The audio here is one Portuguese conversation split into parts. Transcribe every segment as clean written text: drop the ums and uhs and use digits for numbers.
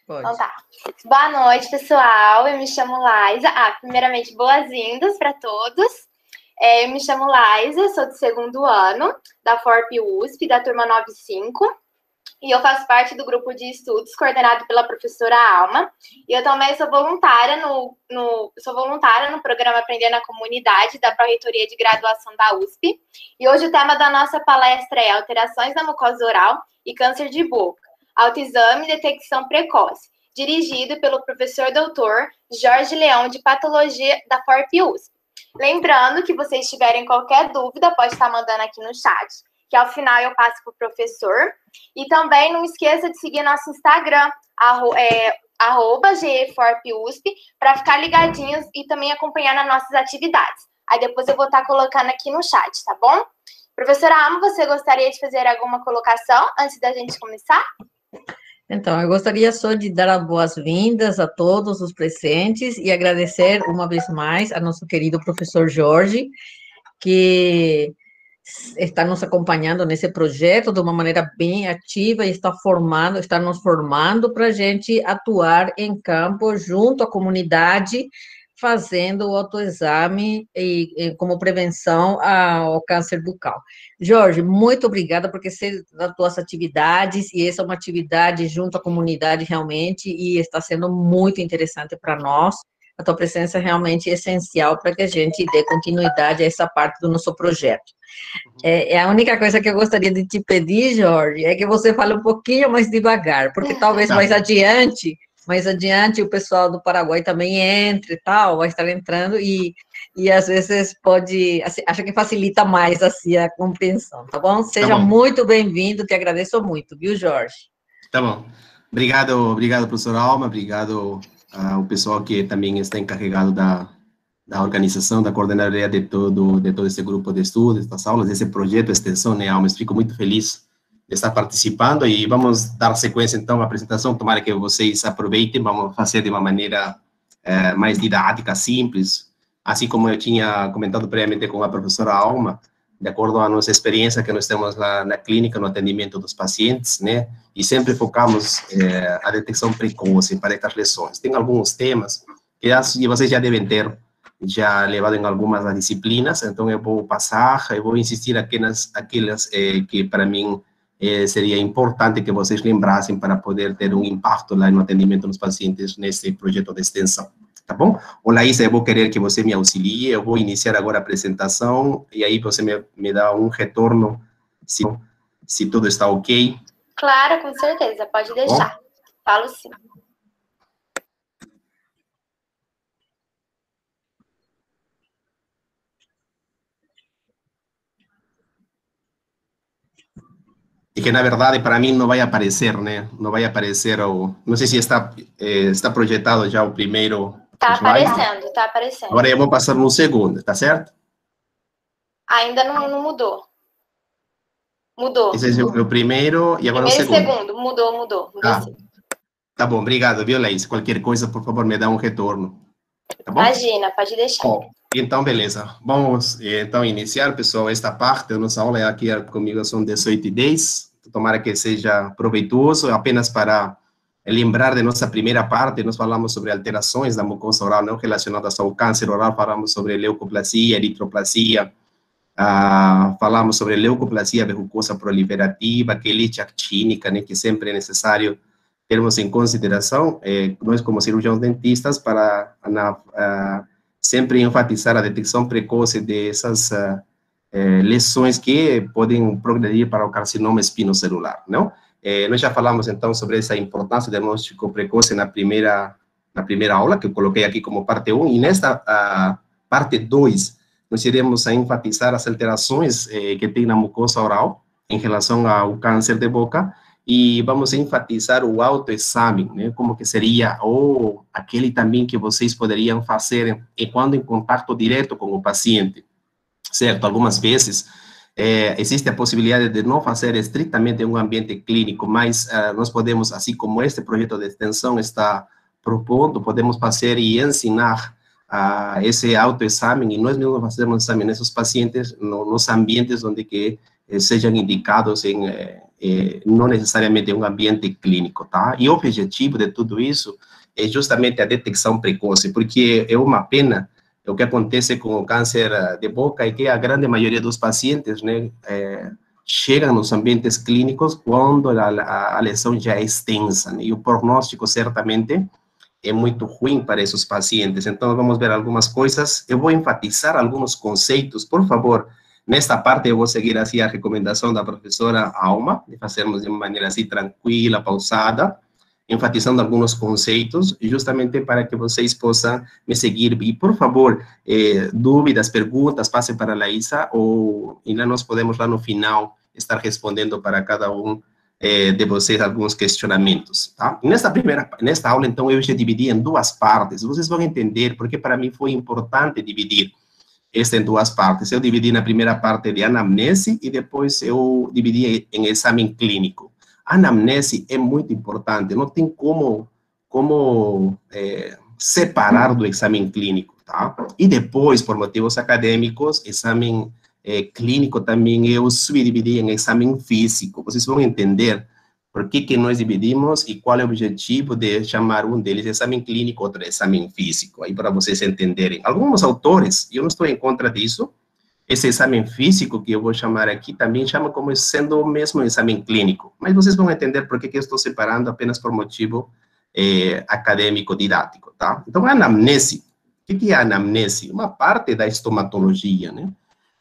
Pode. Então tá. Boa noite, pessoal. Eu me chamo Laisa. Primeiramente, boas-vindas para todos. Eu me chamo Laisa, sou do segundo ano da FORP USP, da turma 95. E eu faço parte do grupo de estudos coordenado pela professora Alma. E eu também sou voluntária no programa Aprender na Comunidade da Pró-Reitoria de Graduação da USP. E hoje o tema da nossa palestra é Alterações da mucosa oral e câncer de boca, autoexame e detecção precoce, dirigido pelo professor doutor Jorge Leão, de Patologia da FORP USP. Lembrando que vocês tiverem qualquer dúvida, pode estar mandando aqui no chat, que ao final eu passo para o professor. E também não esqueça de seguir nosso Instagram, @geforpusp, para ficar ligadinhos e também acompanhar nas nossas atividades. Aí depois eu vou estar colocando aqui no chat, tá bom? Professora Alma, você gostaria de fazer alguma colocação antes da gente começar? Então, eu gostaria só de dar as boas-vindas a todos os presentes e agradecer uma vez mais a nosso querido professor Jorge, que está nos acompanhando nesse projeto de uma maneira bem ativa e está nos formando para a gente atuar em campo junto à comunidade, fazendo o autoexame e como prevenção ao câncer bucal. Jorge, muito obrigada, porque sei das tuas atividades, e essa é uma atividade junto à comunidade realmente, e está sendo muito interessante para nós. A tua presença é realmente essencial para que a gente dê continuidade a essa parte do nosso projeto. A única coisa que eu gostaria de te pedir, Jorge, é que você fale um pouquinho mais devagar, porque talvez mais adiante o pessoal do Paraguai também entre e tal, vai estar entrando e às vezes pode, assim, acho que facilita mais assim a compreensão, tá bom? Seja muito bem-vindo, te agradeço muito, viu, Jorge? Tá bom. Obrigado, professor Alma, obrigado ao pessoal que também está encarregado da organização, da coordenadoria de todo esse grupo de estudos, das aulas, desse projeto de extensão, né, Alma? Fico muito feliz de estar participando e vamos dar sequência, então, à apresentação. Tomara que vocês aproveitem, vamos fazer de uma maneira mais didática, simples, assim como eu tinha comentado previamente com a professora Alma, de acordo com a nossa experiência que nós temos lá na clínica, no atendimento dos pacientes, né, e sempre focamos a detecção precoce para estas lesões. Tem alguns temas que vocês já devem ter levado em algumas das disciplinas, então eu vou passar, eu vou insistir aquelas que para mim seria importante que vocês lembrassem para poder ter um impacto lá no atendimento dos pacientes nesse projeto de extensão, tá bom? Ô, Laísa, eu vou querer que você me auxilie, eu vou iniciar agora a apresentação, e aí você me dá um retorno, se tudo está ok. Claro, com certeza, pode deixar. Falo sim. E que, na verdade, para mim não vai aparecer, né? Não vai aparecer não sei se está projetado já o primeiro slide. Tá aparecendo. Agora eu vou passar no segundo, tá certo? Ainda não mudou. Mudou. Esse é o primeiro e agora o segundo. Primeiro e segundo. Mudou sim. Tá bom, obrigado, viu, Laís? Qualquer coisa, por favor, me dá um retorno. Tá bom? Imagina, pode deixar. Bom, então, beleza. Vamos, então, iniciar, pessoal, esta parte da nossa aula. Aqui comigo são 18h10. Tomara que seja proveitoso. Apenas para lembrar de nossa primeira parte, nós falamos sobre alterações da mucosa oral não relacionadas ao câncer oral, falamos sobre leucoplasia, eritroplasia, falamos sobre leucoplasia verrucosa proliferativa, quelite actínica, né, que sempre é necessário termos em consideração, nós como cirurgiões dentistas, para sempre enfatizar a detecção precoce dessas lesões que podem progredir para o carcinoma espinocelular, não? Nós já falamos, então, sobre essa importância do diagnóstico precoce na primeira aula, que eu coloquei aqui como parte 1, e nesta parte 2, nós iremos enfatizar as alterações que tem na mucosa oral em relação ao câncer de boca, e vamos enfatizar o autoexame, né, como que seria, ou aquele também que vocês poderiam fazer quando em contato direto com o paciente, certo? Algumas vezes existe a possibilidade de não fazer estritamente em um ambiente clínico, mas nós podemos, assim como este projeto de extensão está propondo, podemos fazer e ensinar esse autoexame, e nós mesmos fazemos exame nesses pacientes nos ambientes onde que sejam indicados em não necessariamente um ambiente clínico, tá? E o objetivo de tudo isso é justamente a detecção precoce, porque é uma pena o que acontece com o câncer de boca é que a grande maioria dos pacientes, né, chegam nos ambientes clínicos quando a lesão já é extensa, né, e o prognóstico certamente é muito ruim para esses pacientes. Então, vamos ver algumas coisas. Eu vou enfatizar alguns conceitos, por favor. Nesta parte, eu vou seguir assim a recomendação da professora Alma, de fazermos de uma maneira assim tranquila, pausada, enfatizando alguns conceitos, justamente para que vocês possam me seguir. E, por favor, dúvidas, perguntas, passem para a Laísa, ou ainda nós podemos, lá no final, estar respondendo para cada um de vocês alguns questionamentos, tá? Nesta aula, então, eu já dividi em duas partes. Vocês vão entender porque para mim foi importante dividir esta em duas partes. Eu dividi na primeira parte de anamnese e depois eu dividi em exame clínico. A anamnese é muito importante, não tem como separar do exame clínico, tá? E depois, por motivos acadêmicos, exame clínico também eu subdividi em exame físico. Vocês vão entender por que nós dividimos e qual é o objetivo de chamar um deles exame clínico, outro exame físico, aí para vocês entenderem. Alguns autores, eu não estou em contra disso, esse exame físico que eu vou chamar aqui também chama como sendo o mesmo exame clínico, mas vocês vão entender por que eu estou separando apenas por motivo acadêmico, didático, tá? Então, a anamnese, o que é a anamnese? Uma parte da estomatologia, né?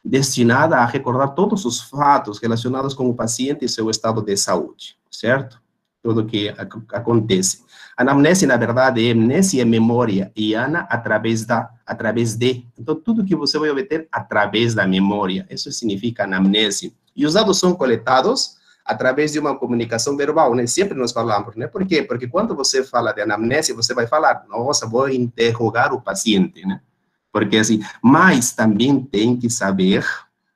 Destinada a recordar todos os fatos relacionados com o paciente e seu estado de saúde, certo? Tudo que acontece. A anamnese, na verdade, é amnésia é memória, e ana através de. Então, tudo que você vai obter através da memória, isso significa anamnese. E os dados são coletados através de uma comunicação verbal, né? Sempre nós falamos, né? Por quê? Porque quando você fala de anamnese, você vai falar, nossa, vou interrogar o paciente, né? Porque assim, mas também tem que saber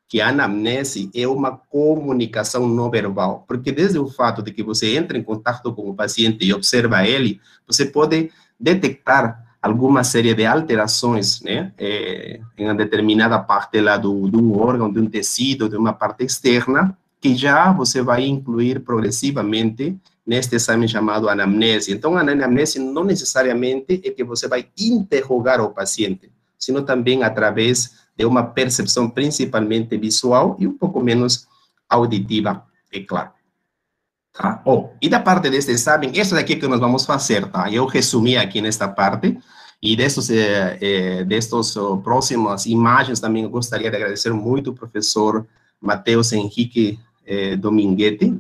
que a anamnese é uma comunicação não verbal, porque desde o fato de que você entra em contato com o paciente e observa ele, você pode detectar alguma série de alterações, né, em uma determinada parte lá de um órgão, de um tecido, de uma parte externa, que já você vai incluir progressivamente neste exame chamado anamnese. Então, a anamnese não necessariamente é que você vai interrogar o paciente, sino também através de uma percepção principalmente visual e um pouco menos auditiva, é claro. Tá? E da parte deste exame, isso daqui que nós vamos fazer, tá? Eu resumi aqui nesta parte, e destes próximas imagens também eu gostaria de agradecer muito o professor Matheus Henrique Dominguete,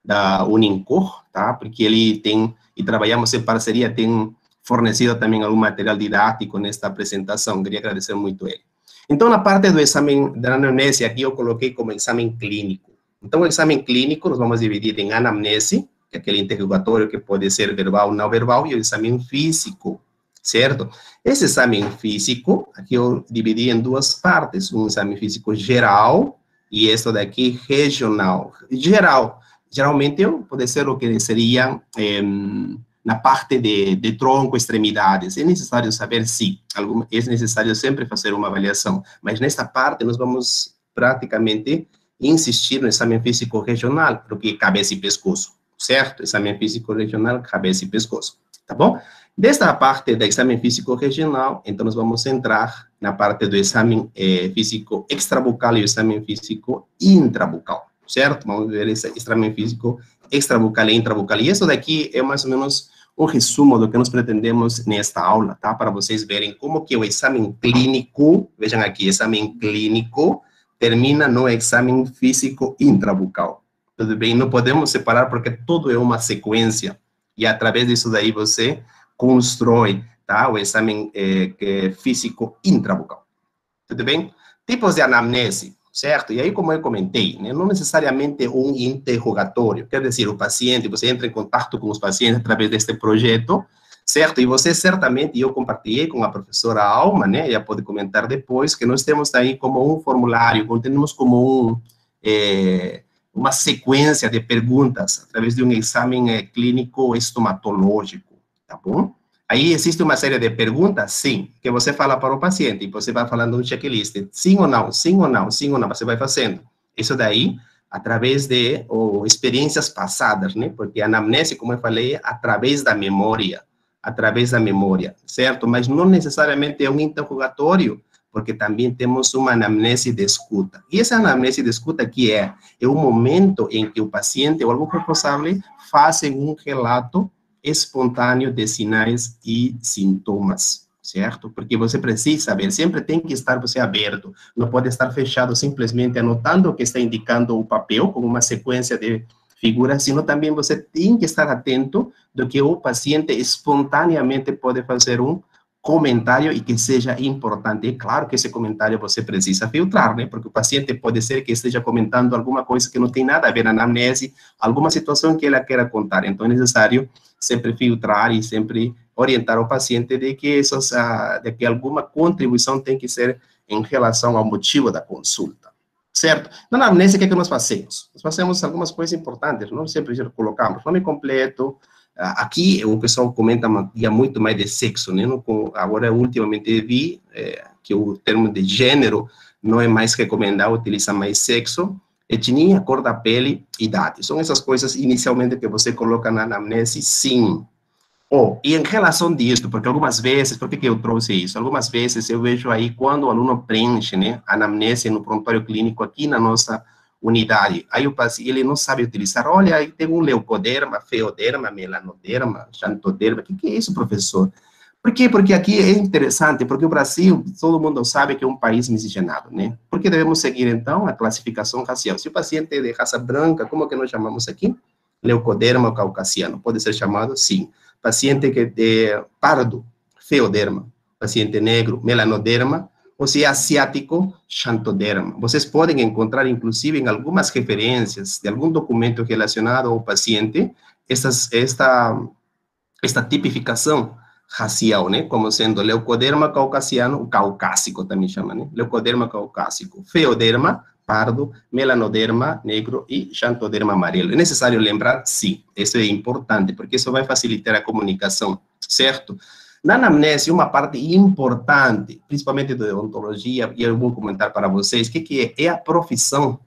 da Unincor, tá? Porque ele tem, e trabalhamos em parceria, tem fornecido também algum material didático nesta apresentação, queria agradecer muito ele. Então, na parte do exame da anamnese, aqui eu coloquei como exame clínico. Então, o exame clínico nós vamos dividir em anamnese, que é aquele interrogatório que pode ser verbal ou não verbal, e o exame físico, certo? Esse exame físico, aqui eu dividi em duas partes, um exame físico geral, e esse daqui regional. Geral, geralmente pode ser o que seria na parte de tronco, extremidades. É necessário saber se, é necessário sempre fazer uma avaliação, mas nesta parte nós vamos praticamente insistir no exame físico regional, porque cabeça e pescoço, certo? Exame físico regional, cabeça e pescoço, tá bom? Desta parte do exame físico regional, então nós vamos entrar na parte do exame físico extrabucal e o exame físico intrabucal, certo? Vamos ver esse exame físico extrabucal e intrabucal. E isso daqui é mais ou menos um resumo do que nós pretendemos nesta aula, tá? Para vocês verem como que o exame clínico, vejam aqui, exame clínico termina no exame físico intrabucal. Tudo bem? Não podemos separar porque tudo é uma sequência. E através disso daí você constrói, tá? O exame físico intrabucal. Tudo bem? Tipos de anamnese, certo? E aí, como eu comentei, né, não necessariamente um interrogatório, quer dizer, o paciente, você entra em contato com os pacientes através deste projeto, certo? E você certamente, eu compartilhei com a professora Alma, né, ela pode comentar depois, que nós temos aí como um formulário, temos como uma sequência de perguntas, através de um exame clínico estomatológico, tá bom? Aí existe uma série de perguntas, sim, que você fala para o paciente, e você vai falando um checklist, sim ou não, sim ou não, sim ou não, você vai fazendo. Isso daí através de experiências passadas, né? Porque a anamnese, como eu falei, é através da memória, certo? Mas não necessariamente é um interrogatório, porque também temos uma anamnese de escuta. E essa anamnese de escuta aqui é o momento em que o paciente ou algum responsável fazem um relato espontâneo de sinais e sintomas, certo? Porque você precisa saber, sempre tem que estar você aberto, não pode estar fechado simplesmente anotando o que está indicando o papel, como uma sequência de figuras, sino também você tem que estar atento do que o paciente espontaneamente pode fazer um comentário e que seja importante. É claro que esse comentário você precisa filtrar, né? Porque o paciente pode ser que esteja comentando alguma coisa que não tem nada a ver na anamnese, alguma situação que ela queira contar. Então, é necessário sempre filtrar e sempre orientar o paciente de que de que alguma contribuição tem que ser em relação ao motivo da consulta, certo? Na anamnese, o que é que nós fazemos? Nós fazemos algumas coisas importantes, não sempre colocamos nome completo. Aqui o pessoal comenta muito mais de sexo, né? Agora, ultimamente, vi que o termo de gênero não é mais recomendado, utiliza mais sexo, etnia, cor da pele, idade. São essas coisas, inicialmente, que você coloca na anamnese, sim. E em relação disso, porque algumas vezes, por que eu trouxe isso? Algumas vezes eu vejo aí, quando o aluno preenche, né, a anamnese no prontuário clínico aqui na nossa unidade, aí o paciente, ele não sabe utilizar, olha, aí tem um leucoderma, feoderma, melanoderma, xantoderma, o que é isso, professor? Por quê? Porque aqui é interessante, porque o Brasil, todo mundo sabe que é um país miscigenado, né? Por que devemos seguir, então, a classificação racial? Se o paciente é de raça branca, como que nós chamamos aqui? Leucoderma caucasiano, pode ser chamado, sim. Paciente que é de pardo, feoderma. Paciente negro, melanoderma. Ou se é asiático, xantoderma. Vocês podem encontrar, inclusive, em algumas referências de algum documento relacionado ao paciente, esta tipificação racial, né? Como sendo leucoderma caucasiano, caucásico também chama, né? Leucoderma caucásico, feoderma, pardo, melanoderma, negro e xantoderma amarelo. É necessário lembrar, sim, isso é importante, porque isso vai facilitar a comunicação, certo? Na anamnese, uma parte importante, principalmente da odontologia, e eu vou comentar para vocês, o que é a profissão,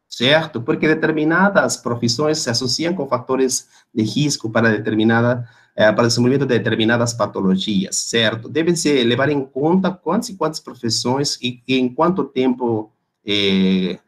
certo? Porque determinadas profissões se associam com fatores de risco para o desenvolvimento de determinadas patologias, certo? Deve-se levar em conta quantas profissões e em quanto tempo de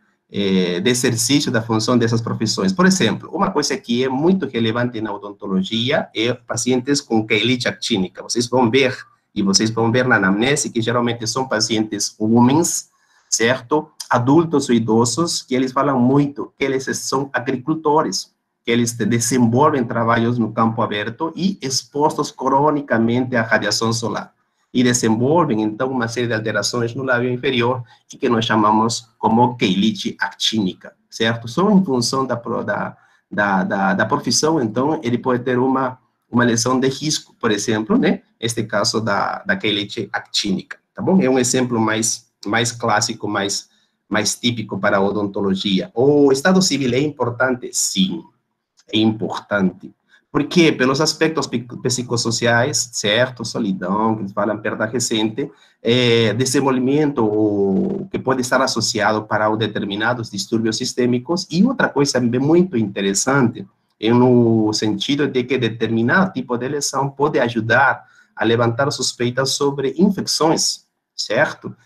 exercício da função dessas profissões. Por exemplo, uma coisa que é muito relevante na odontologia é pacientes com queilite actínica. Vocês vão ver na anamnese que geralmente são pacientes homens, certo? Adultos ou idosos, que eles falam muito que eles são agricultores, que eles desenvolvem trabalhos no campo aberto e expostos cronicamente à radiação solar. E desenvolvem, então, uma série de alterações no lábio inferior, que nós chamamos como queilite actínica, certo? Só em função da profissão, então, ele pode ter uma lesão de risco, por exemplo, né? Este caso da queilite actínica, tá bom? É um exemplo mais clássico, mais típico para a odontologia. O estado civil é importante? Sim, é importante. Por quê? Pelos aspectos psicossociais, certo? Solidão, que eles falam, perda recente, desenvolvimento que pode estar associado para determinados distúrbios sistêmicos. E outra coisa muito interessante, no sentido de que determinado tipo de lesão pode ajudar a levantar suspeitas sobre infecções, certo?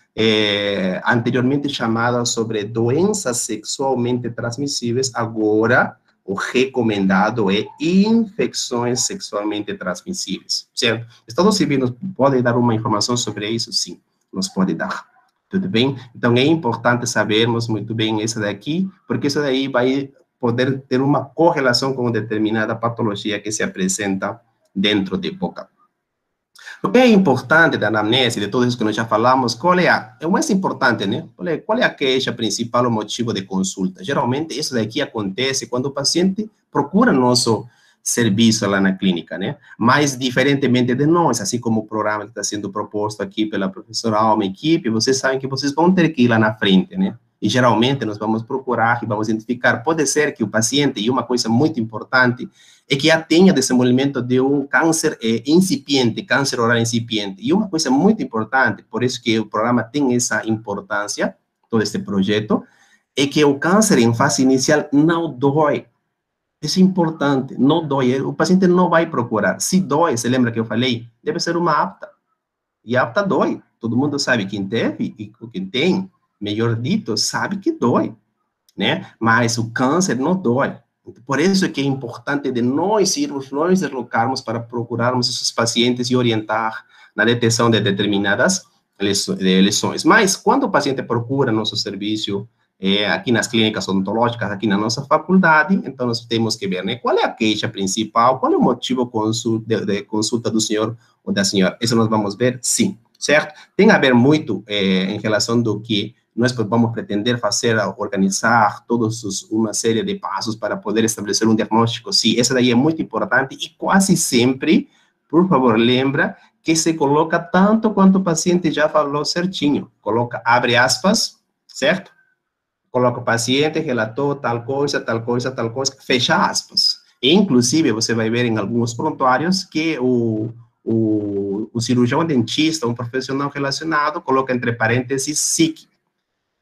Anteriormente chamadas sobre doenças sexualmente transmissíveis, agora o recomendado é infecções sexualmente transmissíveis, certo? Estado civil nos pode dar uma informação sobre isso? Sim, nos pode dar. Tudo bem? Então, é importante sabermos muito bem isso daqui, porque isso daí vai poder ter uma correlação com determinada patologia que se apresenta dentro de boca. O que é importante da anamnese, de tudo isso que nós já falamos, qual é o mais importante, né? Qual é a queixa principal, o motivo de consulta? Geralmente, isso daqui acontece quando o paciente procura nosso serviço lá na clínica, né? Mas, diferentemente de nós, assim como o programa que está sendo proposto aqui pela professora Alma e equipe, vocês sabem que vocês vão ter que ir lá na frente, né? E, geralmente, nós vamos procurar e vamos identificar. Pode ser que o paciente, e uma coisa muito importante, é que já tenha desenvolvimento de um câncer incipiente, câncer oral incipiente. E uma coisa muito importante, por isso que o programa tem essa importância, todo este projeto, é que o câncer em fase inicial não dói. Isso é importante, não dói. O paciente não vai procurar. Se dói, você lembra que eu falei? Deve ser uma afta. E a afta dói. Todo mundo sabe, quem teve e quem tem, melhor dito, sabe que dói, né? Mas o câncer não dói. Por isso que é importante de nós irmos, nós deslocarmos para procurarmos esses pacientes e orientar na detecção de determinadas lesões. Mas, quando o paciente procura nosso serviço, aqui nas clínicas odontológicas, aqui na nossa faculdade, então nós temos que ver, né, qual é a queixa principal, qual é o motivo de consulta do senhor ou da senhora. Isso nós vamos ver, sim, certo? Tem a ver muito em relação do que nós vamos pretender fazer, organizar uma série de passos para poder estabelecer um diagnóstico. Sim, essa daí é muito importante e quase sempre, por favor, lembra que se coloca tanto quanto o paciente já falou certinho. Coloca, abre aspas, certo? Coloca o paciente, relatou tal coisa, tal coisa, tal coisa, fecha aspas. E, inclusive, você vai ver em alguns prontuários que o cirurgião dentista, um profissional relacionado, coloca entre parênteses SIC.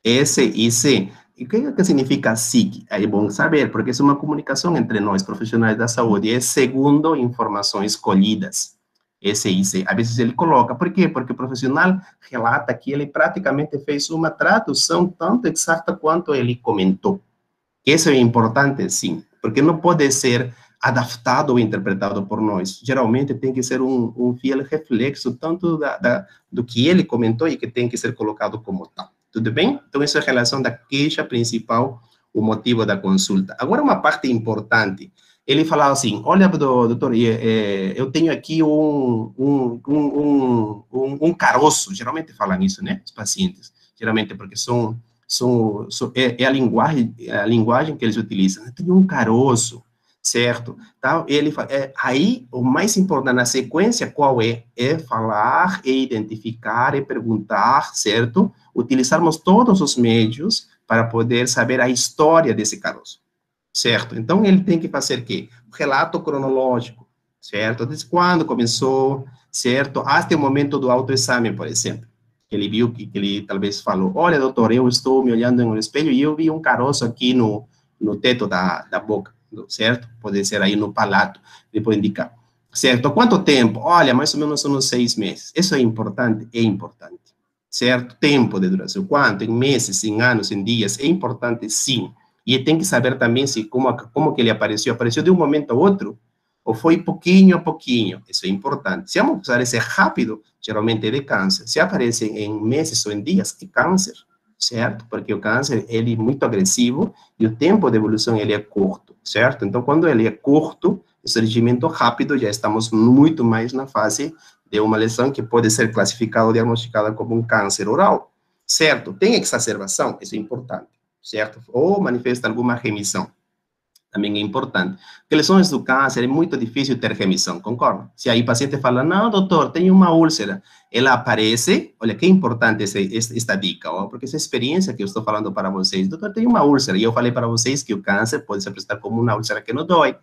S-I-C. E o que significa SIC? É bom saber, porque é uma comunicação entre nós, profissionais da saúde, é segundo informações colhidas. S-I-C. Às vezes ele coloca, por quê? Porque o profissional relata que ele praticamente fez uma tradução tanto exata quanto ele comentou. Isso é importante, sim, porque não pode ser adaptado ou interpretado por nós. Geralmente tem que ser um fiel reflexo tanto do que ele comentou e que tem que ser colocado como tal. Tudo bem? Então, isso é a relação da queixa principal, o motivo da consulta. Agora, uma parte importante. Ele falava assim, olha, doutor, eu tenho aqui um caroço. Geralmente falam isso, né? Os pacientes. Geralmente, porque é a linguagem que eles utilizam. Eu tenho um caroço, certo? Então, ele aí, o mais importante na sequência, qual é? É falar, é identificar, é perguntar, certo? Utilizarmos todos os meios para poder saber a história desse caroço, certo? Então, ele tem que fazer o quê? Um relato cronológico, certo? Desde quando começou, certo? Até o momento do autoexame, por exemplo. Ele viu que ele talvez falou, olha, doutor, eu estou me olhando no espelho e eu vi um caroço aqui no teto da boca, certo? Pode ser aí no palato, ele pode indicar. Certo? Quanto tempo? Olha, mais ou menos uns 6 meses. Isso é importante? É importante. Certo? Tempo de duração. Quanto? Em meses, em anos, em dias. É importante, sim. E tem que saber também se como que ele apareceu. Apareceu de um momento a outro? Ou foi pouquinho a pouquinho? Isso é importante. Se aparecer rápido, geralmente é de câncer. Se aparece em meses ou em dias, é câncer. Certo? Porque o câncer, ele é muito agressivo e o tempo de evolução, ele é curto. Certo? Então, quando ele é curto, o surgimento rápido, já estamos muito mais na fase de uma lesão que pode ser classificada ou diagnosticada como um câncer oral, certo? Tem exacerbação, isso é importante, certo? Ou manifesta alguma remissão, também é importante. Porque lesões do câncer é muito difícil ter remissão, concorda? Se aí o paciente fala, não, doutor, tenho uma úlcera, ela aparece, olha que importante esta dica, ó, porque essa experiência que eu estou falando para vocês, doutor, tenho uma úlcera, e eu falei para vocês que o câncer pode se apresentar como uma úlcera que não dói.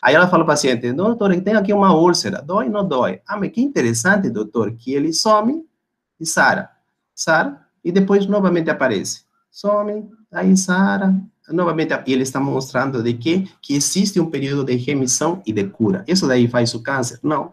Aí ela fala ao paciente, doutor, tem aqui uma úlcera, dói ou não dói? Ah, mas que interessante, doutor, que ele some e sara, e depois novamente aparece. Some, aí sara, novamente, e ele está mostrando de que existe um período de remissão e de cura. Isso daí faz o câncer? Não.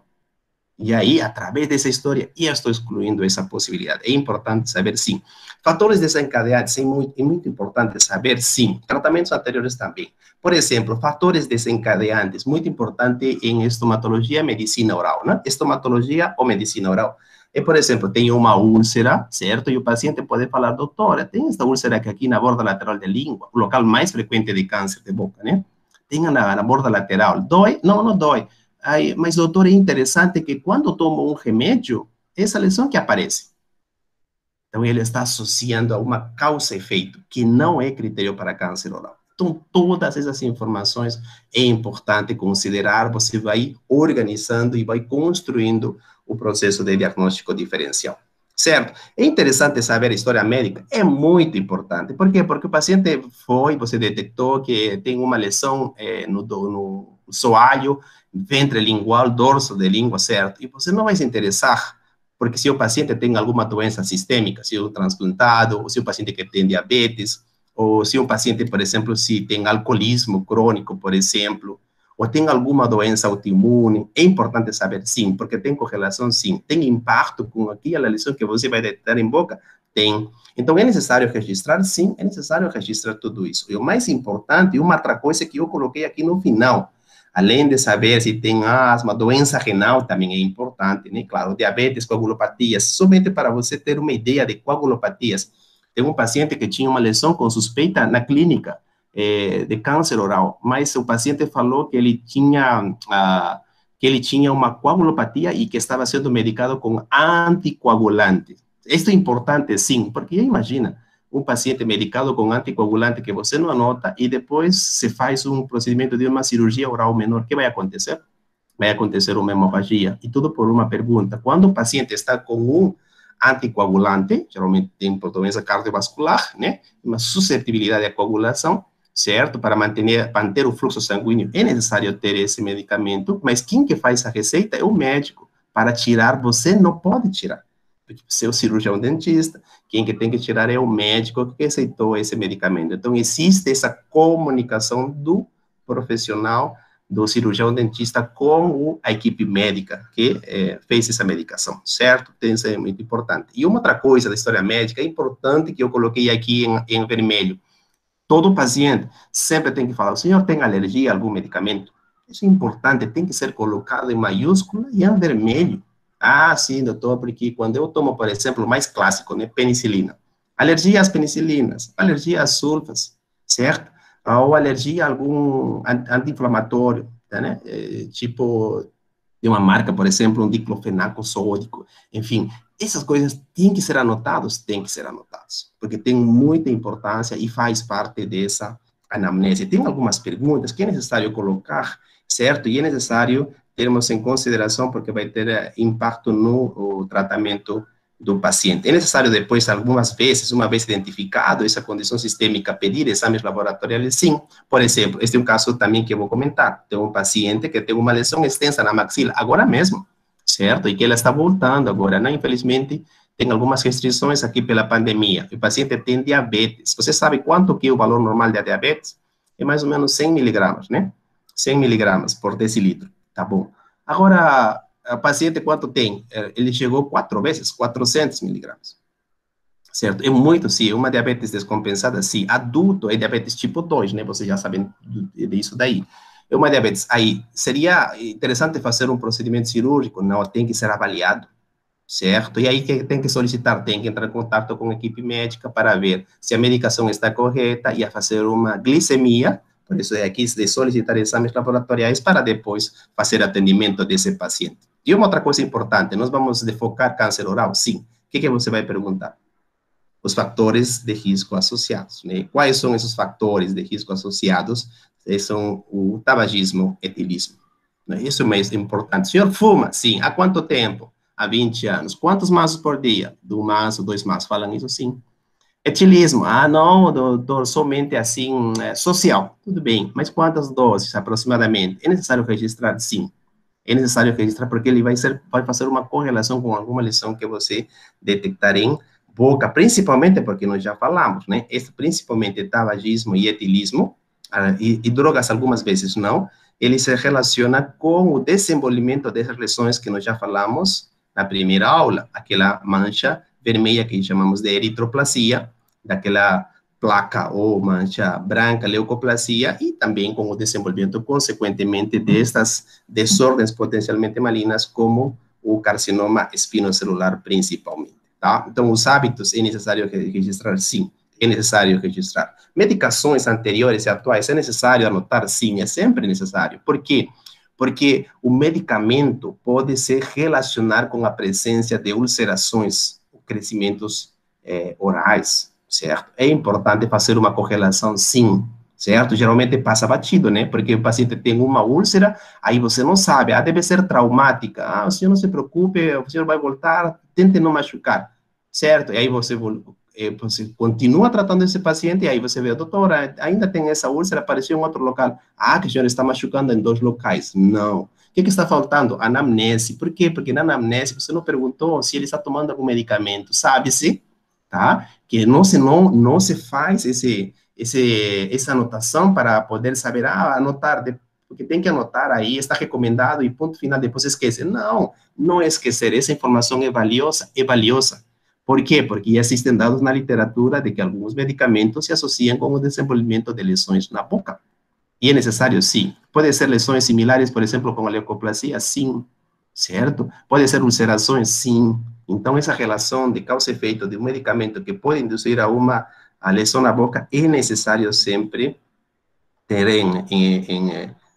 E aí, através dessa história, eu estou excluindo essa possibilidade. É importante saber, sim. Fatores desencadeantes, é muito importante saber, sim. Tratamentos anteriores também. Por exemplo, fatores desencadeantes, muito importante em estomatologia, medicina oral, né? Estomatologia ou medicina oral. Por exemplo, tem uma úlcera, certo? E o paciente pode falar, doutora, tem esta úlcera aqui na borda lateral da língua, o local mais frequente de câncer de boca, né? Tem na borda lateral. Dói? Não, não dói. Aí, mas, doutor, é interessante que quando tomo um remédio, essa lesão que aparece. Então, ele está associando a uma causa e efeito, que não é critério para câncer oral. Então, todas essas informações é importante considerar, você vai organizando e vai construindo o processo de diagnóstico diferencial. Certo? É interessante saber a história médica, é muito importante. Por quê? Porque o paciente você detectou que tem uma lesão no soalho, ventre lingual, dorso de língua, certo? E você não vai se interessar, porque se o paciente tem alguma doença sistêmica, se é um transplantado, ou se o paciente que tem diabetes, ou se um paciente, por exemplo, se tem alcoolismo crônico, por exemplo, ou tem alguma doença autoimune, é importante saber, sim, porque tem correlação, sim. Tem impacto com aquela lesão que você vai detectar em boca? Tem. Então, é necessário registrar? Sim, é necessário registrar tudo isso. E o mais importante, uma outra coisa que eu coloquei aqui no final, além de saber se tem asma, doença renal também é importante, né? Claro, diabetes, coagulopatias, somente para você ter uma ideia de coagulopatias. Tem um paciente que tinha uma lesão com suspeita na clínica, de câncer oral, mas o paciente falou que ele tinha uma coagulopatia e que estava sendo medicado com anticoagulante. Isso é importante, sim, porque imagina, um paciente medicado com anticoagulante que você não anota e depois se faz um procedimento de uma cirurgia oral menor, o que vai acontecer? Vai acontecer uma hemofagia, e tudo por uma pergunta. Quando o paciente está com um anticoagulante, geralmente tem doença cardiovascular, né, uma suscetibilidade à coagulação, certo? Para manter o fluxo sanguíneo é necessário ter esse medicamento, mas quem que faz a receita é o médico. Para tirar, você não pode tirar. Porque você é o cirurgião dentista, quem que tem que tirar é o médico que aceitou esse medicamento. Então, existe essa comunicação do profissional, do cirurgião dentista com a equipe médica que fez essa medicação, certo? Isso é muito importante. E uma outra coisa da história médica, é importante que eu coloquei aqui em vermelho. Todo paciente sempre tem que falar, o senhor tem alergia a algum medicamento? Isso é importante, tem que ser colocado em maiúscula e em vermelho. Ah, sim, doutor, porque quando eu tomo, por exemplo, o mais clássico, né, penicilina. Alergia às penicilinas, alergia às sulfas, certo? Ou alergia a algum anti-inflamatório, né? Tipo, de uma marca, por exemplo, um diclofenaco sódico, enfim, essas coisas têm que ser anotadas, porque tem muita importância e faz parte dessa anamnese. Tem algumas perguntas que é necessário colocar, certo? E é necessário termos em consideração, porque vai ter impacto no tratamento do paciente. É necessário depois, algumas vezes, uma vez identificado essa condição sistêmica, pedir exames laboratoriais, sim. Por exemplo, este é um caso também que eu vou comentar. Tem um paciente que tem uma lesão extensa na maxila, agora mesmo, certo? E que ela está voltando agora, né? Infelizmente, tem algumas restrições aqui pela pandemia. O paciente tem diabetes. Você sabe quanto que é o valor normal da diabetes? É mais ou menos 100 miligramas, né? 100 miligramas por decilitro, tá bom. Agora, o paciente quanto tem? Ele chegou 4 vezes, 400 miligramas. Certo? É muito, sim. Uma diabetes descompensada, sim. Adulto é diabetes tipo 2, né? Vocês já sabem disso daí. É uma diabetes. Aí, seria interessante fazer um procedimento cirúrgico? Não, tem que ser avaliado, certo? E aí que tem que solicitar, tem que entrar em contato com a equipe médica para ver se a medicação está correta e a fazer uma glicemia. Por isso é aqui de solicitar exames laboratoriais para depois fazer atendimento desse paciente. E uma outra coisa importante, nós vamos focar câncer oral? Sim. O que você vai perguntar? Os fatores de risco associados, né? Quais são esses fatores de risco associados? São o tabagismo, etilismo. Né? Isso é mais importante. O senhor fuma? Sim. Há quanto tempo? Há 20 anos. Quantos maços por dia? 1 maço, 2 maços. Falam isso? Sim. Etilismo, não, doutor, somente assim, social, tudo bem, mas quantas doses aproximadamente? É necessário registrar? Sim, é necessário registrar porque ele vai fazer uma correlação com alguma lesão que você detectar em boca, principalmente porque nós já falamos, né, principalmente tabagismo e etilismo, e drogas algumas vezes não, ele se relaciona com o desenvolvimento dessas lesões que nós já falamos na primeira aula, aquela mancha vermelha que chamamos de eritroplasia, daquela placa ou mancha branca, leucoplasia, e também com o desenvolvimento, consequentemente, destas desordens potencialmente malignas, como o carcinoma espinocelular, principalmente, tá? Então, os hábitos é necessário registrar, sim, é necessário registrar. Medicações anteriores e atuais, é necessário anotar, sim, é sempre necessário. Por quê? Porque o medicamento pode se relacionar com a presença de ulcerações, crescimentos orais, certo? É importante fazer uma correlação, sim, certo? Geralmente passa batido, né? Porque o paciente tem uma úlcera, aí você não sabe, deve ser traumática. O senhor não se preocupe, o senhor vai voltar, tente não machucar, certo? E aí você continua tratando esse paciente, e aí você vê, doutora, ainda tem essa úlcera, apareceu em outro local. Que o senhor está machucando em 2 locais. Não. O que está faltando? Anamnese. Por quê? Porque na anamnese você não perguntou se ele está tomando algum medicamento. Sabe-se, tá? Que não se faz essa anotação para poder saber, anotar, porque tem que anotar aí, está recomendado e ponto final, depois esquece. Não, não é esquecer, essa informação é valiosa, é valiosa. Por quê? Porque já existem dados na literatura de que alguns medicamentos se associam com o desenvolvimento de lesões na boca. E é necessário, sim. Pode ser lesões similares, por exemplo, com a leucoplasia, sim, certo? Pode ser ulcerações, sim. Então, essa relação de causa e efeito de um medicamento que pode induzir a lesão na boca, é necessário sempre ter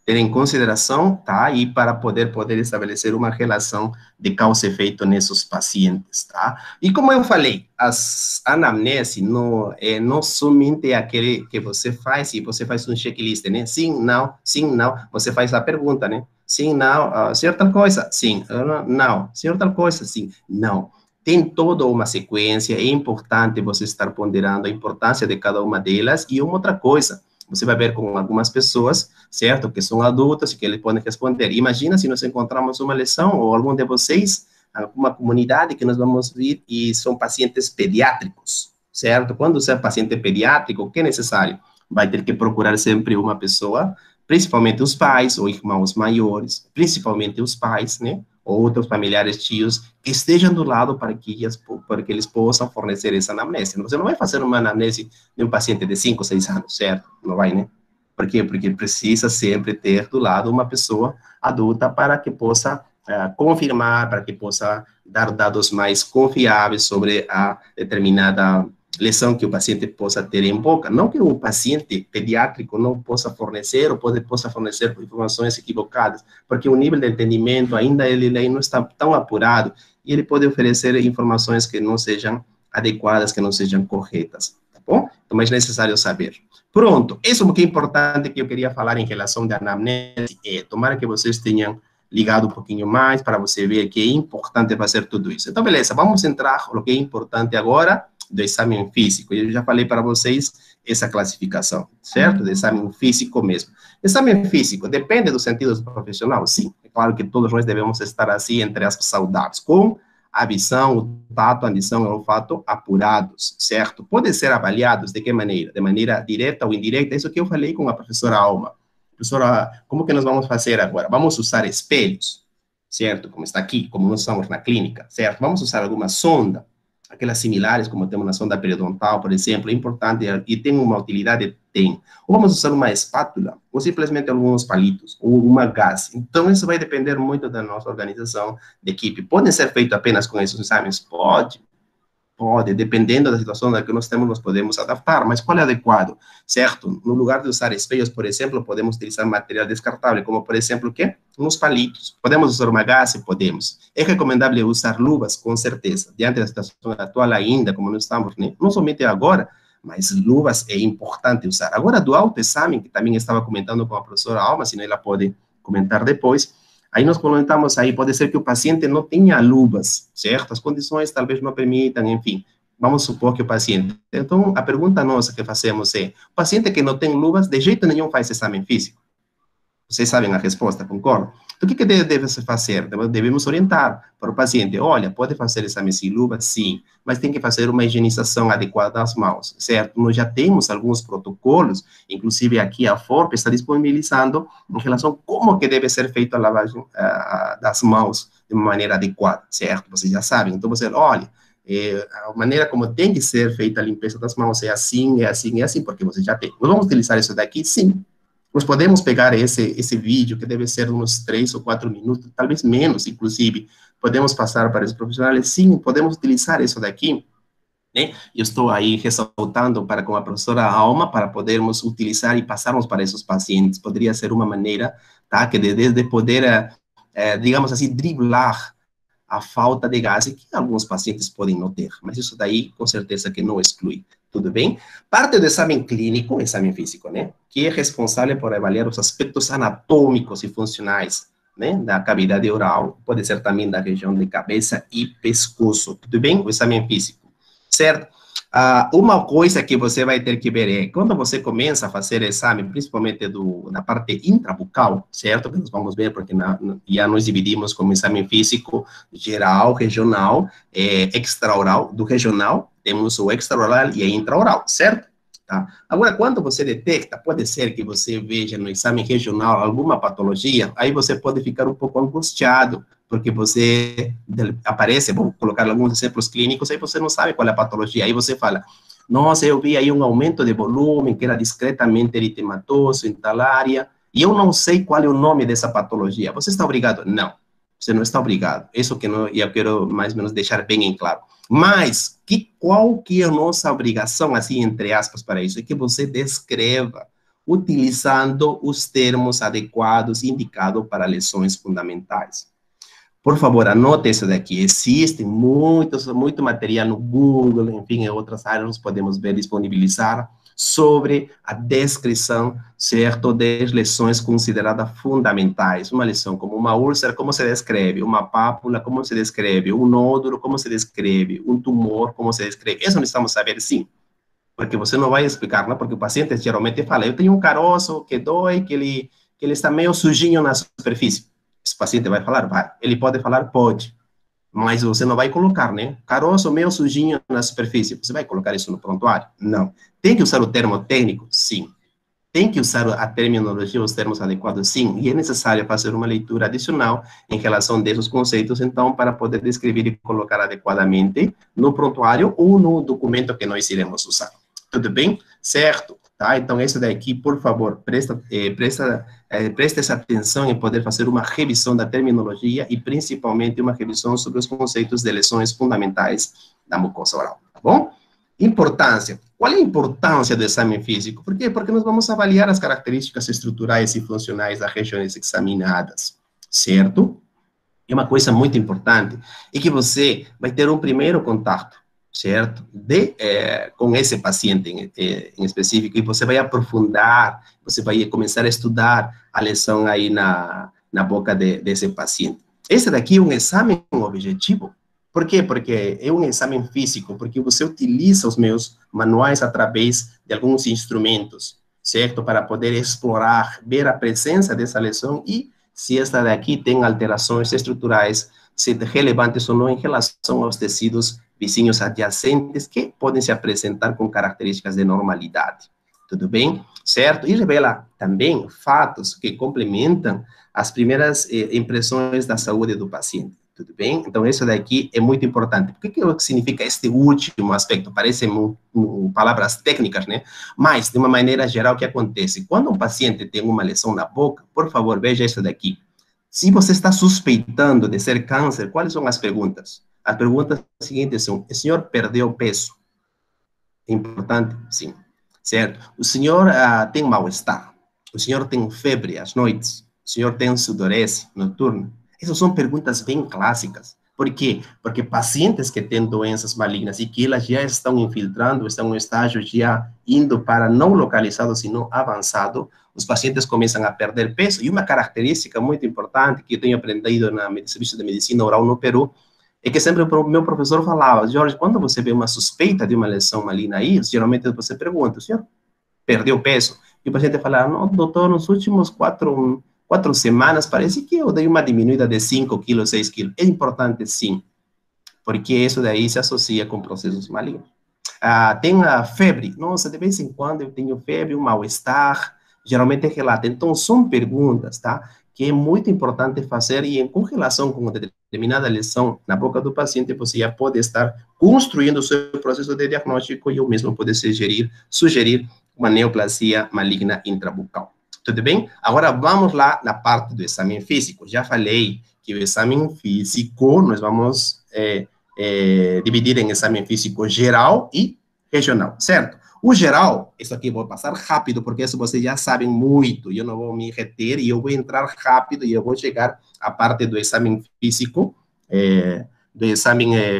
ter em consideração, tá? E para poder estabelecer uma relação de causa e efeito nesses pacientes, tá? E como eu falei, as anamnese não somente aquele que você faz, e você faz um checklist, né? Sim, não, você faz a pergunta, né? Sim, não, senhor tal coisa, sim, não, senhor tal coisa, sim, não. Tem toda uma sequência, é importante você estar ponderando a importância de cada uma delas, e uma outra coisa, você vai ver com algumas pessoas, certo, que são adultas e que eles podem responder. Imagina se nós encontramos uma lesão, ou algum de vocês, alguma comunidade que nós vamos vir e são pacientes pediátricos, certo? Quando você é paciente pediátrico, o que é necessário? Vai ter que procurar sempre uma pessoa, principalmente os pais ou irmãos maiores, principalmente os pais, né? Ou outros familiares, tios, que estejam do lado para que eles possam fornecer essa anamnese. Você não vai fazer uma anamnese de um paciente de 5, 6 anos, certo? Não vai, né? Por quê? Porque precisa sempre ter do lado uma pessoa adulta para que possa confirmar, para que possa dar dados mais confiáveis sobre a determinada lesão que o paciente possa ter em boca. Não que o paciente pediátrico não possa fornecer, ou possa fornecer informações equivocadas, porque o nível de entendimento ainda ele não está tão apurado, e ele pode oferecer informações que não sejam adequadas, que não sejam corretas, tá bom? Então, mas é necessário saber. Pronto, isso é o que é importante que eu queria falar em relação da anamnese. Tomara que vocês tenham ligado um pouquinho mais para você ver que é importante fazer tudo isso. Então, beleza, vamos entrar no que é importante agora, do exame físico. Eu já falei para vocês essa classificação, certo? Do exame físico mesmo. Exame físico, depende do sentido do profissional? Sim. É claro que todos nós devemos estar assim, entre aspas, saudáveis, com a visão, o tato, a audição e o olfato apurados, certo? Podem ser avaliados de que maneira? De maneira direta ou indireta? Isso que eu falei com a professora Alma. Professora, como que nós vamos fazer agora? Vamos usar espelhos, certo? Como está aqui, como nós estamos na clínica, certo? Vamos usar alguma sonda, aquelas similares, como temos na sonda periodontal, por exemplo, é importante e tem uma utilidade? Tem. Ou vamos usar uma espátula, ou simplesmente alguns palitos, ou uma gás. Então, isso vai depender muito da nossa organização de equipe. Podem ser feitos apenas com esses exames? Pode, dependendo da situação que nós temos, nós podemos adaptar, mas qual é adequado, certo? No lugar de usar espelhos, por exemplo, podemos utilizar material descartável, como, por exemplo, o quê? Uns palitos. Podemos usar uma gase? Podemos. É recomendável usar luvas? Com certeza. Diante da situação atual ainda, como nós estamos, né? Não somente agora, mas luvas é importante usar. Agora, do autoexame, que também estava comentando com a professora Alma, senão ela pode comentar depois, aí nós comentamos aí, pode ser que o paciente não tenha luvas, certo? As condições talvez não permitam, enfim. Vamos supor que o paciente... Então, a pergunta nossa que fazemos é, o paciente que não tem luvas, de jeito nenhum faz exame físico? Vocês sabem a resposta, concordo? Então, o que deve-se fazer? Devemos orientar para o paciente, olha, pode fazer exame sem luva? Sim, mas tem que fazer uma higienização adequada das mãos, certo? Nós já temos alguns protocolos, inclusive aqui a FORP está disponibilizando em relação a como que deve ser feita a lavagem das mãos de uma maneira adequada, certo? Vocês já sabem. Então, você, olha, a maneira como tem que ser feita a limpeza das mãos é assim, é assim, é assim, porque você já tem. Nós vamos utilizar isso daqui? Sim. Nós podemos pegar esse vídeo, que deve ser uns 3 ou 4 minutos, talvez menos, inclusive, podemos passar para os profissionais, sim, podemos utilizar isso daqui, né? Eu estou aí ressaltando para com a professora Alma, para podermos utilizar e passarmos para esses pacientes, poderia ser uma maneira, tá, que de poder, digamos assim, driblar a falta de gás que alguns pacientes podem não ter, mas isso daí, com certeza que não exclui. Tudo bem? Parte do exame clínico, exame físico, né? Que é responsável por avaliar os aspectos anatômicos e funcionais, né? Da cavidade oral, pode ser também da região de cabeça e pescoço. Tudo bem? O exame físico, certo? Uma coisa que você vai ter que ver é, quando você começa a fazer exame, principalmente da parte intrabucal, certo? Que nós vamos ver, porque já nós dividimos como exame físico geral, regional, extraoral. Do regional, temos o extraoral e a intraoral, certo? tá? Agora, quando você detecta, pode ser que você veja no exame regional alguma patologia, aí você pode ficar um pouco angustiado, porque você aparece, vou colocar alguns exemplos clínicos, aí você não sabe qual é a patologia, aí você fala, nossa, eu vi aí um aumento de volume, que era discretamente eritematoso em tal área, e eu não sei qual é o nome dessa patologia. Você está obrigado? Não, você não está obrigado. Isso que eu quero mais ou menos deixar bem em claro. Mas, qual que é a nossa obrigação, assim, entre aspas, para isso? É que você descreva, utilizando os termos adequados indicados para lesões fundamentais. Por favor, anote isso daqui. Existe muito material no Google, enfim, em outras áreas nós podemos ver, disponibilizar sobre a descrição, certo, das lesões consideradas fundamentais. Uma lesão como uma úlcera, como se descreve? Uma pápula, como se descreve? Um nódulo, como se descreve? Um tumor, como se descreve? Isso necessitamos saber, sim. Porque você não vai explicar, não? Porque o paciente geralmente fala, eu tenho um caroço que dói, que ele está meio sujinho na superfície. Esse paciente vai falar? Vai. Ele pode falar? Pode. Mas você não vai colocar, né? Caroço meio sujinho na superfície. Você vai colocar isso no prontuário? Não. Tem que usar o termo técnico? Sim. Tem que usar a terminologia, os termos adequados? Sim. E é necessário fazer uma leitura adicional em relação a esses conceitos, então, para poder descrever e colocar adequadamente no prontuário ou no documento que nós iremos usar. Tudo bem? Certo. Tá? Então, esse daqui, por favor, preste essa atenção em poder fazer uma revisão da terminologia e, principalmente, uma revisão sobre os conceitos de lesões fundamentais da mucosa oral, tá bom? Importância. Qual é a importância do exame físico? Por quê? Porque nós vamos avaliar as características estruturais e funcionais das regiões examinadas, certo? É uma coisa muito importante, é que você vai ter um primeiro contato, certo? Com esse paciente em específico, e você vai aprofundar, você vai começar a estudar a lesão aí na boca desse paciente. Esse daqui é um exame objetivo. Por quê? Porque é um exame físico, porque você utiliza os meus manuais através de alguns instrumentos, certo? Para poder explorar, ver a presença dessa lesão e se esta daqui tem alterações estruturais, se relevantes ou não em relação aos tecidos vizinhos adjacentes que podem se apresentar com características de normalidade. Tudo bem? Certo? E revela também fatos que complementam as primeiras impressões da saúde do paciente. Tudo bem? Então, isso daqui é muito importante. O que significa este último aspecto? Parecem palavras técnicas, né? Mas, de uma maneira geral, o que acontece? Quando um paciente tem uma lesão na boca, por favor, veja isso daqui. Se você está suspeitando de ser câncer, quais são as perguntas? As perguntas seguintes são, o senhor perdeu peso? É importante? Sim. Certo? O senhor tem mal-estar? O senhor tem febre às noites? O senhor tem sudorese noturna? Essas são perguntas bem clássicas. Por quê? Porque pacientes que têm doenças malignas e que elas já estão infiltrando, estão em estágio já indo para não localizado, sino avançado, os pacientes começam a perder peso. E uma característica muito importante que eu tenho aprendido no serviço de medicina oral no Peru, é que sempre o meu professor falava, Jorge, quando você vê uma suspeita de uma lesão maligna aí, geralmente você pergunta, o senhor perdeu peso? E o paciente fala, não, doutor, nos últimos 4 semanas, parece que eu dei uma diminuída de 5 quilos, 6 quilos. É importante, sim, porque isso daí se associa com processos malignos. Tem a febre. Nossa, de vez em quando eu tenho febre, um mal-estar, geralmente relata. Então, são perguntas, tá? Que é muito importante fazer e com relação com determinada lesão na boca do paciente, você já pode estar construindo o seu processo de diagnóstico e eu mesmo poder sugerir uma neoplasia maligna intrabucal. Tudo bem? Agora vamos lá na parte do exame físico. Já falei que o exame físico nós vamos dividir em exame físico geral e regional, certo? O geral, isso aqui eu vou passar rápido, porque isso vocês já sabem muito, eu não vou me reter e eu vou entrar rápido e eu vou chegar à parte do exame físico,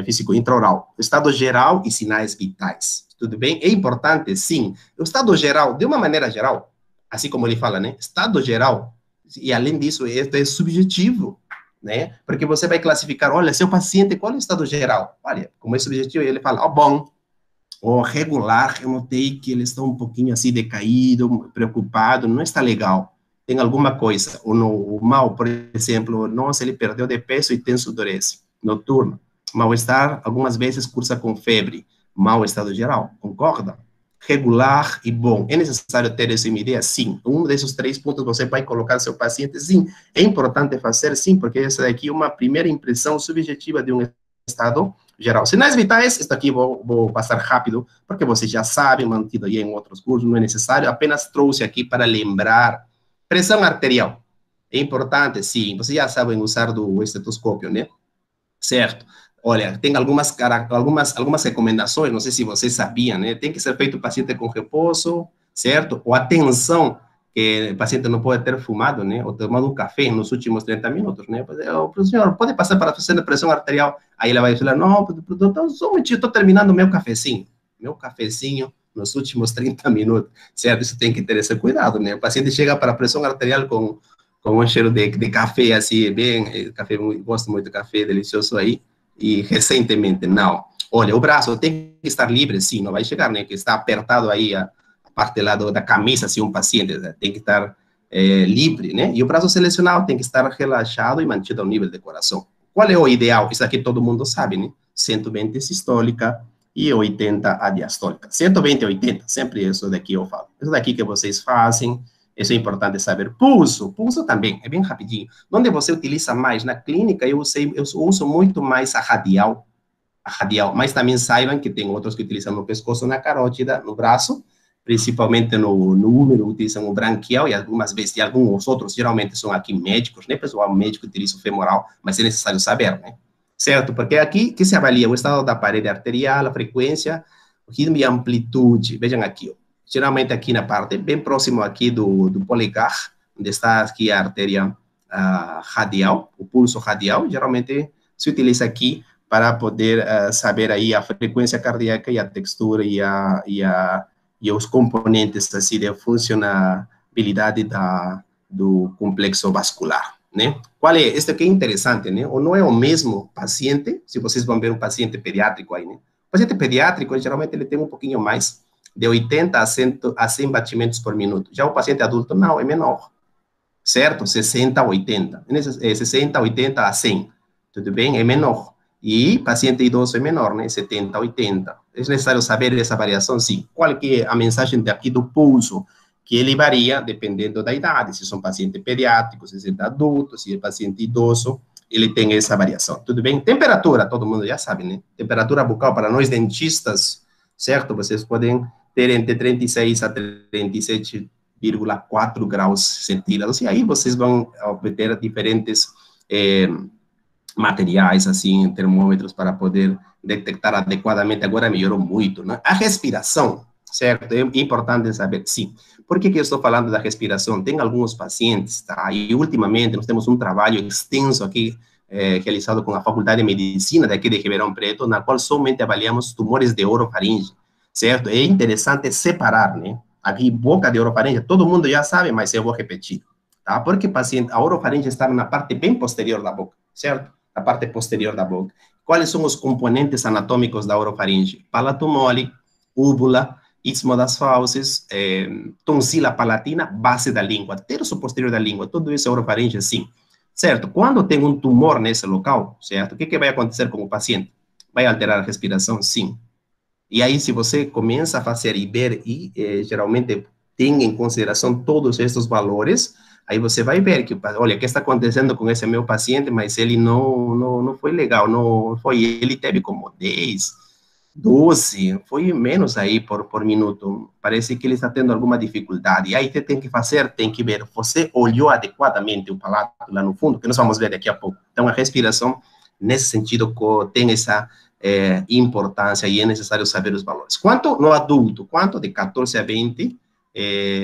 físico intraoral. Estado geral e sinais vitais. Tudo bem? É importante, sim. O estado geral, de uma maneira geral, assim como ele fala, né? Estado geral, e além disso, isso é subjetivo, né? Porque você vai classificar, olha, seu paciente, qual é o estado geral? Olha, como é subjetivo, ele fala, bom, ou regular, eu notei que eles estão um pouquinho assim decaído, preocupado, não está legal, tem alguma coisa. Ou no mal, por exemplo, nossa, ele perdeu de peso e tem sudorese noturno. Mal-estar, algumas vezes cursa com febre, mau estado geral, concorda? regular e bom. É necessário ter essa ideia? Sim. Um desses 3 pontos você vai colocar seu paciente? Sim. É importante fazer? Sim, porque essa daqui é uma primeira impressão subjetiva de um estado geral. Sinais vitais, isso aqui vou passar rápido, porque vocês já sabem, mantido aí em outros cursos, não é necessário, apenas trouxe aqui para lembrar. Pressão arterial. É importante? Sim. Vocês já sabem usar do estetoscópio, né? Certo. Olha, tem algumas recomendações, não sei se vocês sabiam, né? Tem que ser feito o paciente com repouso, certo? Ou atenção, que o paciente não pode ter fumado, né? Ou tomado um café nos últimos 30 minutos, né? O senhor pode passar para fazer a pressão arterial? Aí ele vai falar, não, doutor, só um momentinho, estou terminando meu cafezinho nos últimos 30 minutos, certo? Isso tem que ter esse cuidado, né? O paciente chega para a pressão arterial com um cheiro de café, assim, bem, café, gosto muito de café, delicioso aí, e recentemente, não. Olha, o braço tem que estar livre, sim, não vai chegar, né, que está apertado aí a parte lá da camisa, se um paciente, né, tem que estar livre, né, e o braço selecionado tem que estar relaxado e mantido ao nível do coração. Qual é o ideal? Isso aqui todo mundo sabe, né, 120 sistólica e 80 a diastólica. 120 e 80, sempre isso daqui eu falo. Isso daqui que vocês fazem, isso é importante saber. Pulso também, é bem rapidinho. Onde você utiliza mais? Na clínica, eu uso muito mais a radial, mas também saibam que tem outros que utilizam no pescoço, na carótida, no braço, principalmente no úmero, utilizam o branquial, e algumas vezes, e alguns outros, geralmente são aqui médicos, né? Pessoal médico utiliza o femoral, mas é necessário saber, né? Certo? Porque aqui que se avalia o estado da parede arterial, a frequência, o ritmo e a amplitude. Vejam aqui, ó. Geralmente aqui na parte, bem próximo aqui do polegar, onde está aqui a artéria radial, o pulso radial, geralmente se utiliza aqui para poder saber aí a frequência cardíaca e a textura e os componentes assim, de funcionabilidade do complexo vascular, né? Qual é? Este aqui é interessante, né? Ou não é o mesmo paciente, se vocês vão ver um paciente pediátrico aí, né? O paciente pediátrico, geralmente, ele tem um pouquinho mais de 80 a 100 batimentos por minuto. Já o paciente adulto, não, é menor. Certo? 60 a 80. 60, 80 a 100. Tudo bem? É menor. E paciente idoso é menor, né? 70 a 80. É necessário saber essa variação, sim. Qual que é a mensagem daqui do pulso? Que ele varia dependendo da idade. Se são paciente pediátrico, se é adulto, se é paciente idoso, ele tem essa variação. Tudo bem? Temperatura, todo mundo já sabe, né? Temperatura bucal para nós dentistas, certo? Vocês podem ter entre 36 a 37,4 graus centígrados, e aí vocês vão obter diferentes materiais, assim, termômetros, para poder detectar adequadamente. Agora melhorou muito, né? A respiração, certo? É importante saber, sim. Por que eu estou falando da respiração? Tem alguns pacientes, tá? E ultimamente nós temos um trabalho extenso aqui, realizado com a Faculdade de Medicina daqui de Ribeirão Preto, na qual somente avaliamos tumores de orofaringe, certo? É interessante separar, né? Aqui, boca de orofaringe, todo mundo já sabe, mas eu vou repetir, tá? Porque a orofaringe está na parte bem posterior da boca, certo? Na parte posterior da boca. Quais são os componentes anatômicos da orofaringe? Palato mole, úvula, istmo das fauces, tonsila palatina, base da língua, terço posterior da língua, tudo isso é orofaringe, sim. Certo? Quando tem um tumor nesse local, certo? O que vai acontecer com o paciente? Vai alterar a respiração? Sim. E aí, se você começa a fazer e ver, e geralmente tem em consideração todos esses valores, aí você vai ver que, olha, o que está acontecendo com esse meu paciente, mas ele não foi legal, não foi, ele teve como 10, 12, foi menos aí por minuto, parece que ele está tendo alguma dificuldade, e aí você tem que ver, você olhou adequadamente o palato lá no fundo, que nós vamos ver daqui a pouco. Então, a respiração, nesse sentido, tem essa importância, e é necessário saber os valores. Quanto no adulto? Quanto? De 14 a 20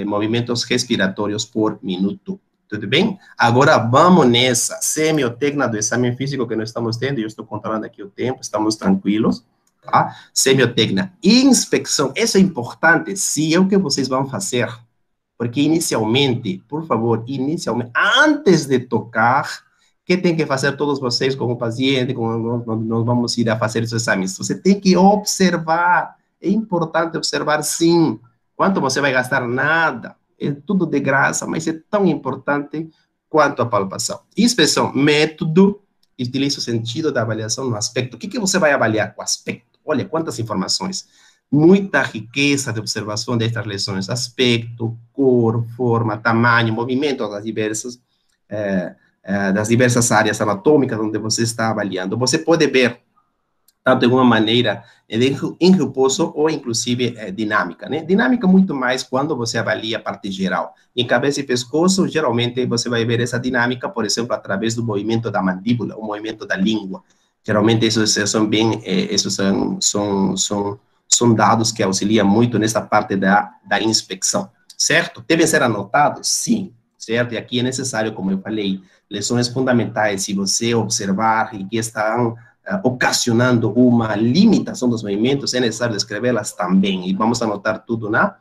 movimentos respiratórios por minuto. Tudo bem? Agora vamos nessa semiotecnia do exame físico que nós estamos tendo. Eu estou controlando aqui o tempo, estamos tranquilos. Tá? Semiotecnia. Inspeção, isso é importante, sim, é o que vocês vão fazer. Porque inicialmente, por favor, antes de tocar, que tem que fazer todos vocês como paciente, nós vamos ir a fazer os exames? Você tem que observar. É importante observar, sim. Quanto você vai gastar? Nada. É tudo de graça, mas é tão importante quanto a palpação. Inspeção, método, utiliza o sentido da avaliação no aspecto. O que você vai avaliar com o aspecto? Olha, quantas informações. muita riqueza de observação destas lesões, aspecto, cor, forma, tamanho, movimento das diversas áreas anatômicas onde você está avaliando. Você pode ver, tanto de uma maneira em repouso ou, inclusive, dinâmica, né? Dinâmica muito mais quando você avalia a parte geral. Em cabeça e pescoço, geralmente, você vai ver essa dinâmica, por exemplo, através do movimento da mandíbula, o movimento da língua. Geralmente, esses são dados que auxiliam muito nessa parte da inspeção, certo? Devem ser anotados? Sim, certo? E aqui é necessário, como eu falei, lesões fundamentais, se você observar e que estão ocasionando uma limitação dos movimentos, é necessário escrevê-las também, e vamos anotar tudo na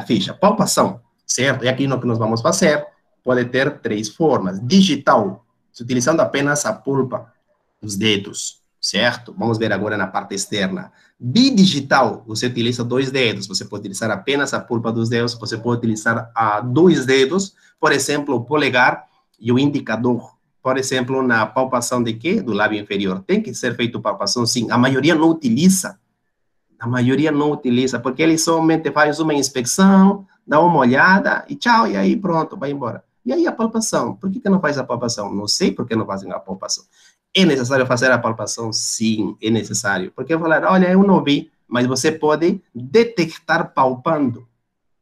ficha. Palpação, certo? E aqui no que nós vamos fazer, pode ter 3 formas. Digital, utilizando apenas a polpa dos dedos, certo? Vamos ver agora na parte externa. Bidigital, você utiliza 2 dedos, você pode utilizar apenas a polpa dos dedos, você pode utilizar 2 dedos, por exemplo, o polegar e o indicador. Por exemplo, na palpação de quê? Do lábio inferior. Tem que ser feito palpação, sim. A maioria não utiliza. Porque ele somente faz uma inspeção, dá uma olhada e tchau, e aí pronto, vai embora. E aí a palpação? Por que não faz a palpação? Não sei por que não fazem a palpação. É necessário fazer a palpação? Sim, é necessário. Porque eu falar, olha, eu não vi, mas você pode detectar palpando,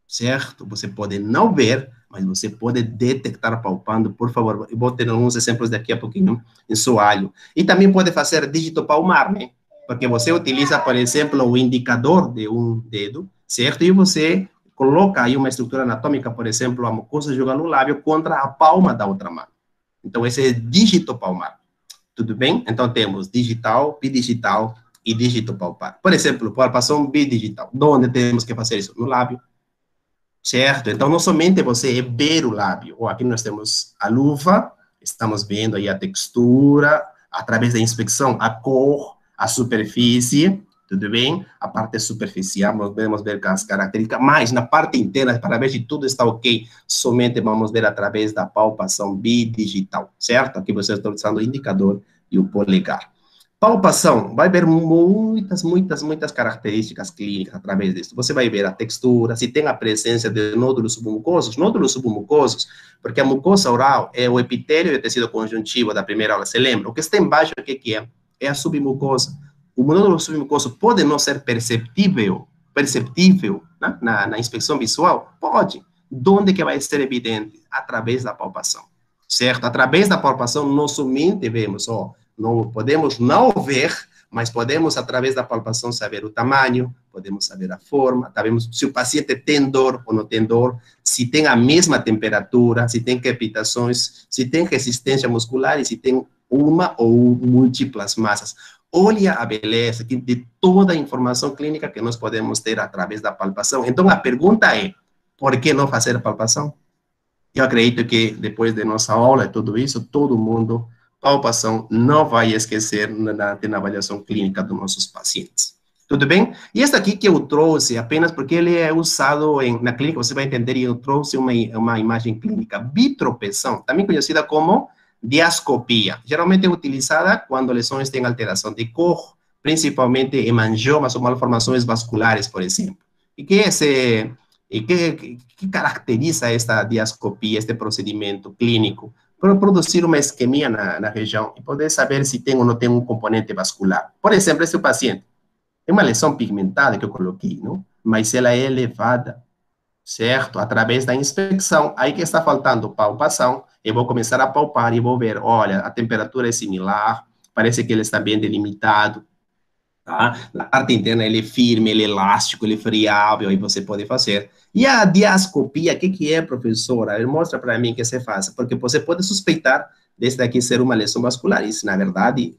certo? Você pode não ver, mas você pode detectar palpando, por favor. Eu vou ter alguns exemplos daqui a pouquinho em soalho. E também pode fazer dígito palmar, né? Porque você utiliza, por exemplo, o indicador de um dedo, certo? E você coloca aí uma estrutura anatômica, por exemplo, a mucosa joga no lábio contra a palma da outra mão. Então, esse é dígito palmar. Tudo bem? Então, temos digital, bidigital e dígito palpar. Por exemplo, palpação bidigital. Onde temos que fazer isso? No lábio. Certo? Então, não somente você ver o lábio. Ou aqui nós temos a luva, estamos vendo aí a textura, através da inspeção, a cor, a superfície, tudo bem? A parte superficial, nós vamos ver as características, mas na parte interna, para ver se tudo está ok, somente vamos ver através da palpação bidigital, certo? Aqui você está utilizando o indicador e o polegar. Palpação, vai ver muitas características clínicas através disso. Você vai ver a textura, se tem a presença de nódulos submucosos, porque a mucosa oral é o epitélio e o tecido conjuntivo da primeira aula, você lembra? O que está embaixo, o que é? É a submucosa. O nódulo submucoso pode não ser perceptível, né? na inspeção visual? Pode. Onde que vai ser evidente? Através da palpação, certo? Através da palpação, não somente vemos, não podemos não ver, mas podemos, através da palpação, saber o tamanho, podemos saber a forma, sabemos se o paciente tem dor ou não tem dor, se tem a mesma temperatura, se tem crepitações, se tem resistência muscular e se tem uma ou múltiplas massas. Olha a beleza de toda a informação clínica que nós podemos ter através da palpação. Então, a pergunta é, por que não fazer a palpação? Eu acredito que, depois de nossa aula e tudo isso, todo mundo, palpação, não vai esquecer na avaliação clínica dos nossos pacientes. Tudo bem? E esse aqui que eu trouxe, apenas porque ele é usado na clínica, você vai entender, e eu trouxe uma imagem clínica. Bitropeção, também conhecida como diascopia. Geralmente é utilizada quando lesões têm alteração de cor, principalmente hemangiomas ou malformações vasculares, por exemplo. E que caracteriza esta diascopia, este procedimento clínico? Para produzir uma isquemia na região e poder saber se tem ou não tem um componente vascular. Por exemplo, esse paciente tem uma lesão pigmentada que eu coloquei, não? Mas ela é elevada, certo? Através da inspeção, aí que está faltando palpação, eu vou começar a palpar e vou ver, olha, a temperatura é similar, parece que ele está bem delimitado, tá? Na parte interna ele é firme, ele é elástico, ele é friável, aí você pode fazer. E a diascopia, o que é, professora? Ele mostra para mim que você faça, porque você pode suspeitar desse daqui ser uma lesão vascular, isso, na verdade,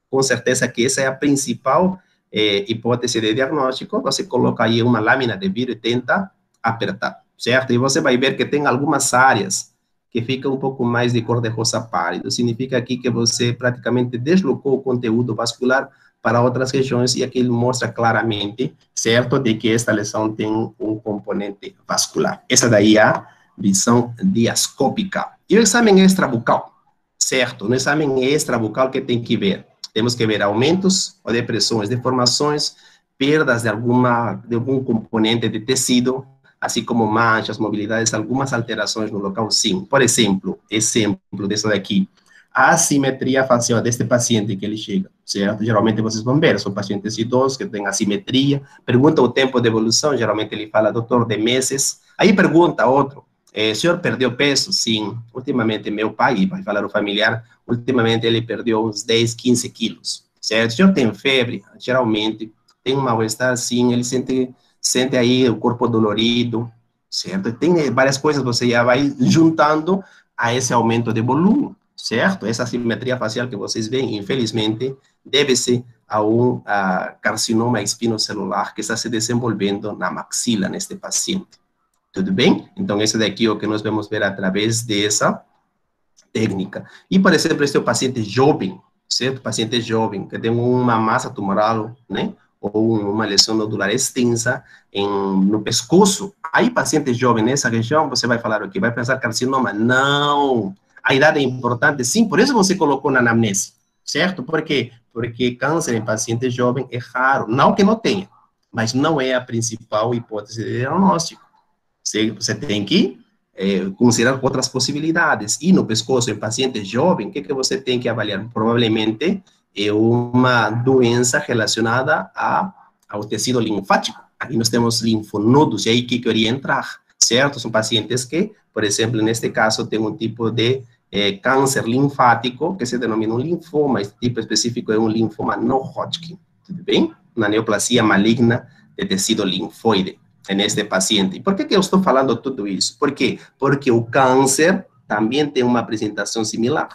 com certeza que essa é a principal hipótese de diagnóstico, você coloca aí uma lâmina de vidro e tenta apertar, certo? E você vai ver que tem algumas áreas que ficam um pouco mais de cor de rosa pálido, significa aqui que você praticamente deslocou o conteúdo vascular para outras regiões, e aqui ele mostra claramente, certo, de que esta lesão tem um componente vascular. Essa daí é a visão diascópica. E o exame extrabucal, certo? No exame extrabucal, que tem que ver? Temos que ver aumentos ou depressões, deformações perdas de algum componente de tecido, assim como manchas, mobilidades, algumas alterações no local, sim. Por exemplo dessa daqui, a assimetria facial deste paciente que ele chega, certo? Geralmente vocês vão ver, são pacientes idosos que têm assimetria, pergunta o tempo de evolução, geralmente ele fala, doutor, de meses. Aí pergunta outro, o senhor perdeu peso? Sim, ultimamente meu pai, vai falar o familiar, ultimamente ele perdeu uns 10, 15 quilos, certo? O senhor tem febre? Geralmente tem um mal-estar, sim, ele sente aí o corpo dolorido, certo? Tem várias coisas, você já vai juntando a esse aumento de volume, certo? Essa simetria facial que vocês veem, infelizmente, deve-se a um carcinoma espinocelular que está se desenvolvendo na maxila neste paciente. Tudo bem? Então, esse daqui é o que nós vamos ver através dessa técnica. E, por exemplo, este é o paciente jovem, certo? Paciente jovem, que tem uma massa tumoral, né? Ou uma lesão nodular extensa no pescoço. Aí, paciente jovem nessa região, você vai falar o quê? Vai pensar carcinoma? Não! A idade é importante, sim, por isso você colocou na anamnese, certo? Por quê? Porque câncer em paciente jovem é raro. Não que não tenha, mas não é a principal hipótese de diagnóstico. Você tem que considerar outras possibilidades. E no pescoço, em paciente jovem, o que você tem que avaliar? Provavelmente é uma doença relacionada ao tecido linfático. Aqui nós temos linfonodos, e aí que queria entrar, certo? São pacientes que, por exemplo, neste caso, tem um tipo de câncer linfático, que se denomina um linfoma. Este tipo específico é um linfoma no Hodgkin, tudo bem? Uma neoplasia maligna de tecido linfóide neste paciente. E por que eu estou falando tudo isso? Por quê? Porque o câncer também tem uma apresentação similar.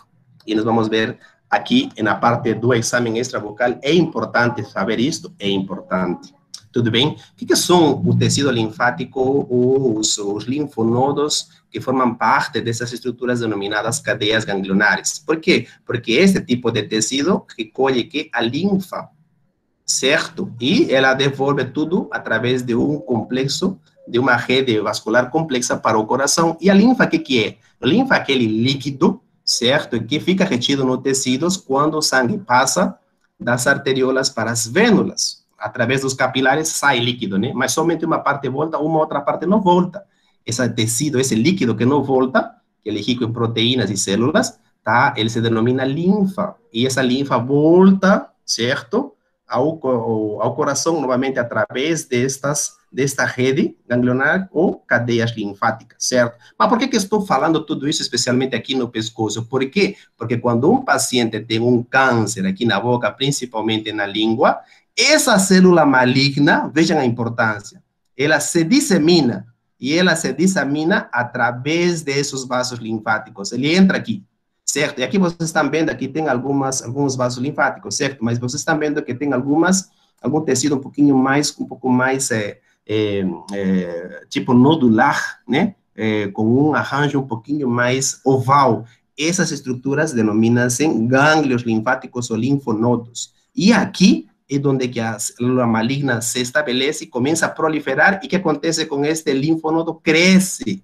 E nós vamos ver aqui na parte do exame extravocal. É importante saber isto? É importante. Tudo bem? O que são o tecido linfático, os linfonodos que formam parte dessas estruturas denominadas cadeias ganglionares? Por quê? Porque este tipo de tecido recolhe que a linfa, certo? E ela devolve tudo através de um complexo, de uma rede vascular complexa para o coração. E a linfa, o que é? A linfa é aquele líquido, certo? Que fica retido nos tecidos quando o sangue passa das arteriolas para as vênulas. Através dos capilares sai líquido, né? Mas somente uma parte volta, uma outra parte não volta. Esse tecido, esse líquido que não volta, que ele é rico em proteínas e células, tá? Ele se denomina linfa. E essa linfa volta, certo? Ao coração, novamente, através desta rede ganglionar ou cadeias linfáticas, certo? Mas por que estou falando tudo isso, especialmente aqui no pescoço? Por quê? Porque quando um paciente tem um câncer aqui na boca, principalmente na língua, essa célula maligna, vejam a importância, ela se dissemina, e ela se dissemina através desses vasos linfáticos. Ele entra aqui, certo? E aqui vocês estão vendo, aqui tem alguns vasos linfáticos, certo? Mas vocês estão vendo que tem algum tecido um pouco mais tipo nodular, né? Com um arranjo um pouquinho mais oval. Essas estruturas denominam-se gânglios linfáticos ou linfonodos. E aqui é onde que a célula maligna se estabelece, começa a proliferar, e o que acontece com este linfonodo? Cresce.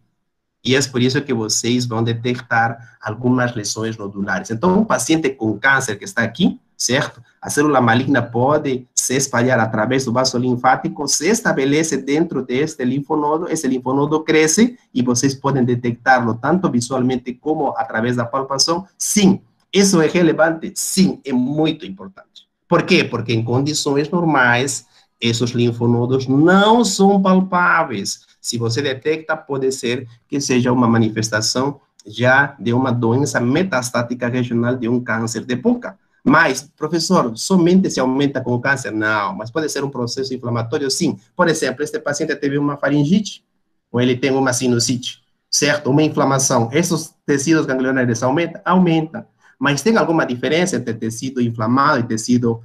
E é por isso que vocês vão detectar algumas lesões nodulares. Então, um paciente com câncer que está aqui, certo? A célula maligna pode se espalhar através do vaso linfático, se estabelece dentro deste linfonodo, esse linfonodo cresce e vocês podem detectá-lo tanto visualmente como através da palpação. Sim, isso é relevante? Sim, é muito importante. Por quê? Porque em condições normais, esses linfonodos não são palpáveis. Se você detecta, pode ser que seja uma manifestação já de uma doença metastática regional de um câncer de boca. Mas, professor, somente se aumenta com o câncer? Não, mas pode ser um processo inflamatório, sim. Por exemplo, este paciente teve uma faringite, ou ele tem uma sinusite, certo? Uma inflamação. Esses tecidos ganglionares aumentam? Aumentam. Mas tem alguma diferença entre tecido inflamado e tecido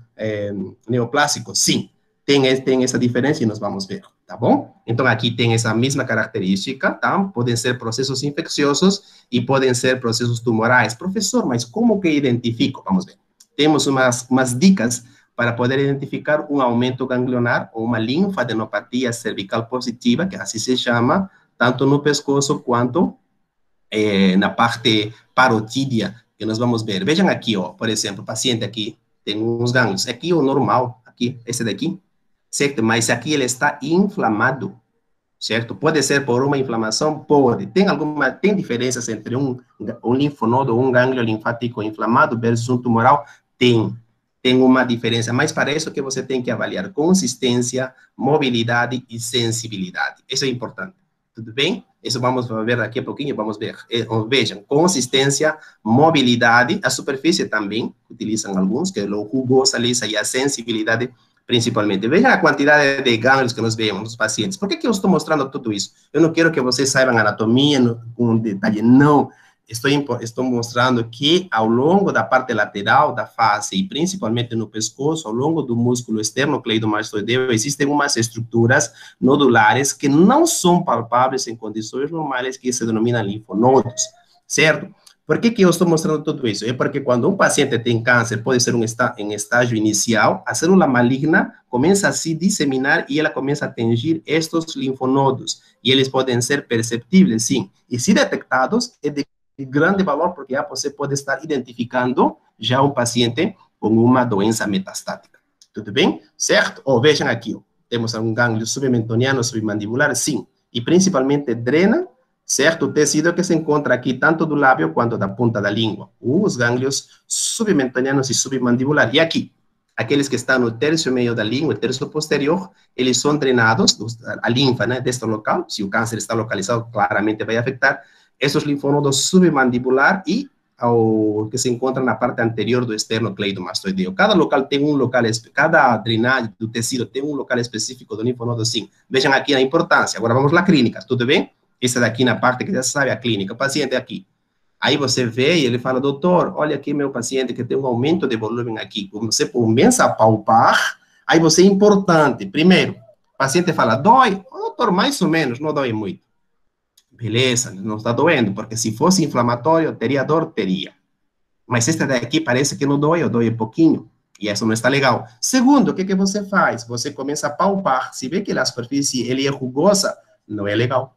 neoplásico? Sim. Tem essa diferença e nós vamos ver, tá bom? Então, aqui tem essa mesma característica, tá? Podem ser processos infecciosos e podem ser processos tumorais. Professor, mas como que identifico? Vamos ver. Temos umas dicas para poder identificar um aumento ganglionar ou uma linfadenopatia cervical positiva, que assim se chama, tanto no pescoço quanto na parte parotídea, que nós vamos ver. Vejam aqui, ó, por exemplo, o paciente aqui tem uns gânglios. Aqui o normal, aqui, esse daqui, certo? Mas aqui ele está inflamado, certo? Pode ser por uma inflamação? Pode. Tem diferenças entre um linfonodo ou um gânglio linfático inflamado versus um tumoral? Tem uma diferença, mas para isso que você tem que avaliar consistência, mobilidade e sensibilidade. Isso é importante. Tudo bem? Isso vamos ver daqui a pouquinho, vamos ver. Vejam, consistência, mobilidade, a superfície também, utilizam alguns, que é o rugosa, lisa, e a sensibilidade principalmente. Veja a quantidade de gânglios que nós vemos nos pacientes. Por que eu estou mostrando tudo isso? Eu não quero que vocês saibam anatomia com detalhe, não. Estou mostrando que ao longo da parte lateral da face e principalmente no pescoço, ao longo do músculo esternocleidomastoideu, existem umas estruturas nodulares que não são palpáveis em condições normais, que se denominam linfonodos, certo? Por que eu estou mostrando tudo isso? É porque quando um paciente tem câncer, pode ser em estágio inicial, a célula maligna começa a se disseminar e ela começa a atingir estes linfonodos. E eles podem ser perceptíveis, sim. E se detectados, é de grande valor, porque você pode estar identificando já um paciente com uma doença metastática. Tudo bem? Certo? Vejam aqui, temos um gânglio submentoniano, submandibular, sim. E principalmente drena, certo? O tecido que se encontra aqui, tanto do lábio quanto da ponta da língua. Os gânglios submentonianos e submandibular. E aqui, aqueles que estão no terço meio da língua, terço posterior, eles são drenados, a linfa, né, deste local. Se o câncer está localizado, claramente vai afetar esses linfonodos submandibular e o que se encontra na parte anterior do esternocleidomastoideu. Cada local tem um local, cada drenagem do tecido tem um local específico do linfonodo, sim. Vejam aqui a importância. Agora vamos lá, clínica, tudo bem? Essa daqui na parte que já sabe a clínica, o paciente aqui. Aí você vê e ele fala, doutor, olha aqui meu paciente que tem um aumento de volume aqui. Quando você começa a palpar, aí você é importante. Primeiro, o paciente fala, dói? Doutor, mais ou menos, não dói muito. Beleza, não está doendo, porque se fosse inflamatório, teria dor? Teria. Mas este daqui parece que não dói, ou dói pouquinho, e isso não está legal. Segundo, o que você faz? Você começa a palpar, se vê que a superfície ele é rugosa, não é legal.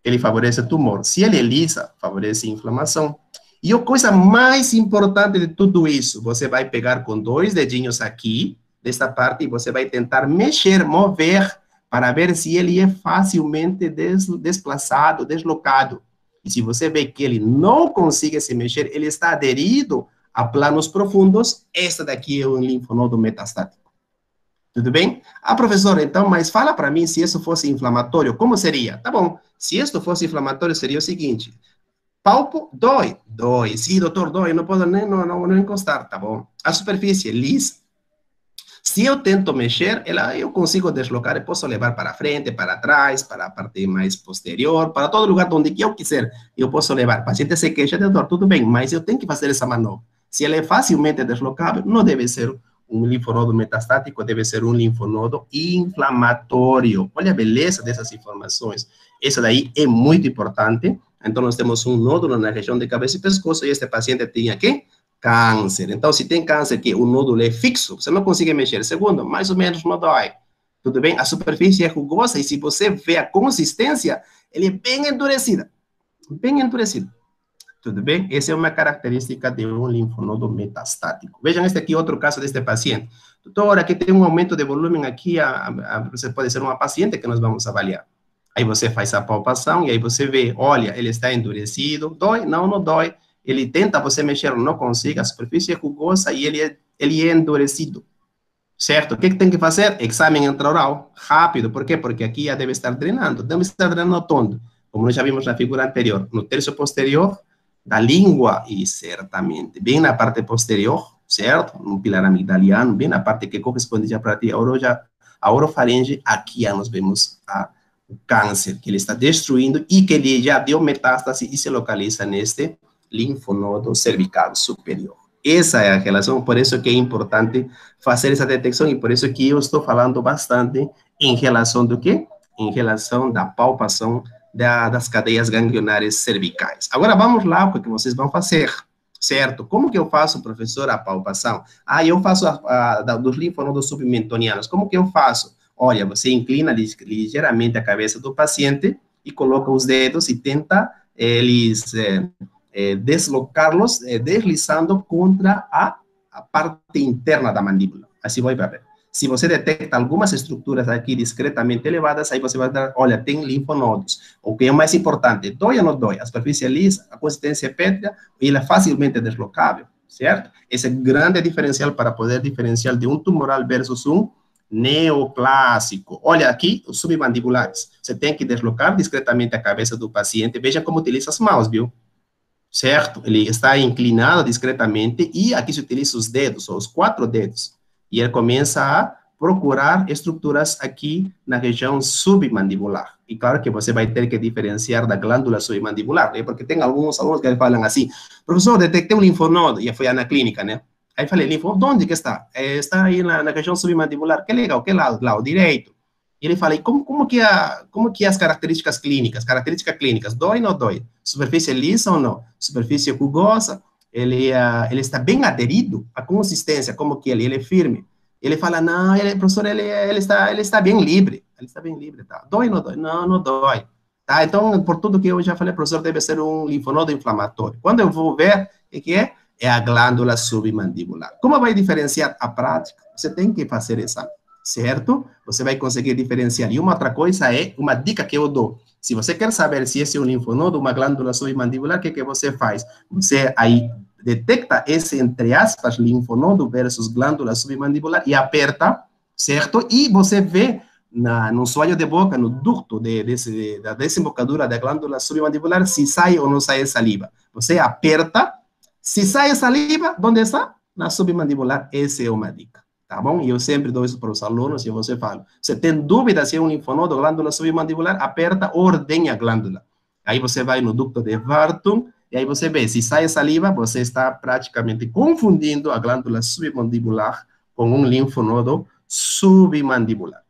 Ele favorece tumor. Se ele é lisa, favorece inflamação. E a coisa mais importante de tudo isso, você vai pegar com 2 dedinhos aqui, desta parte, e você vai tentar mexer, mover, para ver se ele é facilmente desplaçado, deslocado. E se você vê que ele não consegue se mexer, ele está aderido a planos profundos, esta daqui é um linfonodo metastático. Tudo bem? Professora, então, mas fala para mim se isso fosse inflamatório, como seria? Tá bom, se isso fosse inflamatório, seria o seguinte, palpo, dói? Dói. Sim, doutor, dói, não posso nem não encostar, tá bom. A superfície é lisa. Se eu tento mexer, eu consigo deslocar, eu posso levar para frente, para trás, para a parte mais posterior, para todo lugar onde eu quiser, eu posso levar. O paciente se queixa de dor, tudo bem, mas eu tenho que fazer essa manobra. Se ele é facilmente deslocável, não deve ser um linfonodo metastático, deve ser um linfonodo inflamatório. Olha a beleza dessas informações. Isso daí é muito importante. Então, nós temos um nódulo na região de cabeça e pescoço, e este paciente tem aqui câncer. Então, se tem câncer que o nódulo é fixo, você não consegue mexer. Segundo, mais ou menos não dói. Tudo bem? A superfície é rugosa e se você vê a consistência, ele é bem endurecida. Bem endurecida. Tudo bem? Essa é uma característica de um linfonodo metastático. Vejam este aqui, outro caso deste paciente. Doutor, aqui tem um aumento de volume aqui, você pode ser uma paciente que nós vamos avaliar. Aí você faz a palpação e aí você vê, olha, ele está endurecido. Dói? Não, não dói. Ele tenta você mexer, não consegue, a superfície é rugosa e ele é endurecido, certo? O que tem que fazer? Exame intraoral, rápido, por quê? Porque aqui já deve estar drenando todo, como nós já vimos na figura anterior, no terço posterior da língua e certamente, bem na parte posterior, certo? No pilar amigdaliano, bem na parte que corresponde já para a orofaringe, aqui já nós vemos o câncer, que ele está destruindo e que ele já deu metástase e se localiza neste linfonodo cervical superior. Essa é a relação, por isso que é importante fazer essa detecção e por isso que eu estou falando bastante em relação do quê? Em relação da palpação das cadeias ganglionares cervicais. Agora vamos lá, o que vocês vão fazer, certo? Como que eu faço, professor, a palpação? Eu faço dos linfonodos submentonianos. Como que eu faço? Olha, você inclina ligeiramente a cabeça do paciente e coloca os dedos e tenta eles deslocá-los, deslizando contra a parte interna da mandíbula. Assim vai ver. Se você detecta algumas estruturas aqui discretamente elevadas, aí você vai dar, olha, tem linfonodos. O que é o mais importante, dói ou não dói? A superfície é lisa, a consistência é pétrea, e ela é facilmente deslocável, certo? Esse é o grande diferencial para poder diferenciar de um tumoral versus um neoplásico. Olha aqui, os submandibulares. Você tem que deslocar discretamente a cabeça do paciente. Veja como utiliza as mãos, viu? Certo? Ele está inclinado discretamente e aqui se utiliza os dedos, ou os 4 dedos. E ele começa a procurar estruturas aqui na região submandibular. E claro que você vai ter que diferenciar da glândula submandibular, né? Porque tem alguns alunos que falam assim, professor, detectei um linfonodo, e foi na clínica, né? Aí eu falei, linfonodo, onde que está? Está aí na região submandibular. Que legal, que lado direito. E ele fala, e como que as características clínicas? Características clínicas, dói ou não dói? Superfície lisa ou não? Superfície rugosa? Ele está bem aderido à consistência, como que ele é firme. Ele fala, não, professor, ele está bem livre. Ele está bem livre, tá? Dói ou não dói? Não, não dói. Tá, então, por tudo que eu já falei, professor, deve ser um linfonodo inflamatório. Quando eu vou ver, o que é? É a glândula submandibular. Como vai diferenciar a prática? Você tem que fazer exame, certo? Você vai conseguir diferenciar. E uma outra coisa é, uma dica que eu dou. Se você quer saber se esse é um linfonodo, uma glândula submandibular, o que você faz? Você aí detecta esse, entre aspas, linfonodo versus glândula submandibular e aperta, certo? E você vê no soalho de boca, no ducto da desembocadura da glândula submandibular, se sai ou não sai saliva. Você aperta, se sai saliva, onde está? Na submandibular. Essa é uma dica, tá bom? E eu sempre dou isso para os alunos e você fala, você tem dúvida se é um linfonodo ou glândula submandibular, aperta, ordenha a glândula. Aí você vai no ducto de Vartum, e aí você vê, se sai saliva, você está praticamente confundindo a glândula submandibular com um linfonodo submandibular.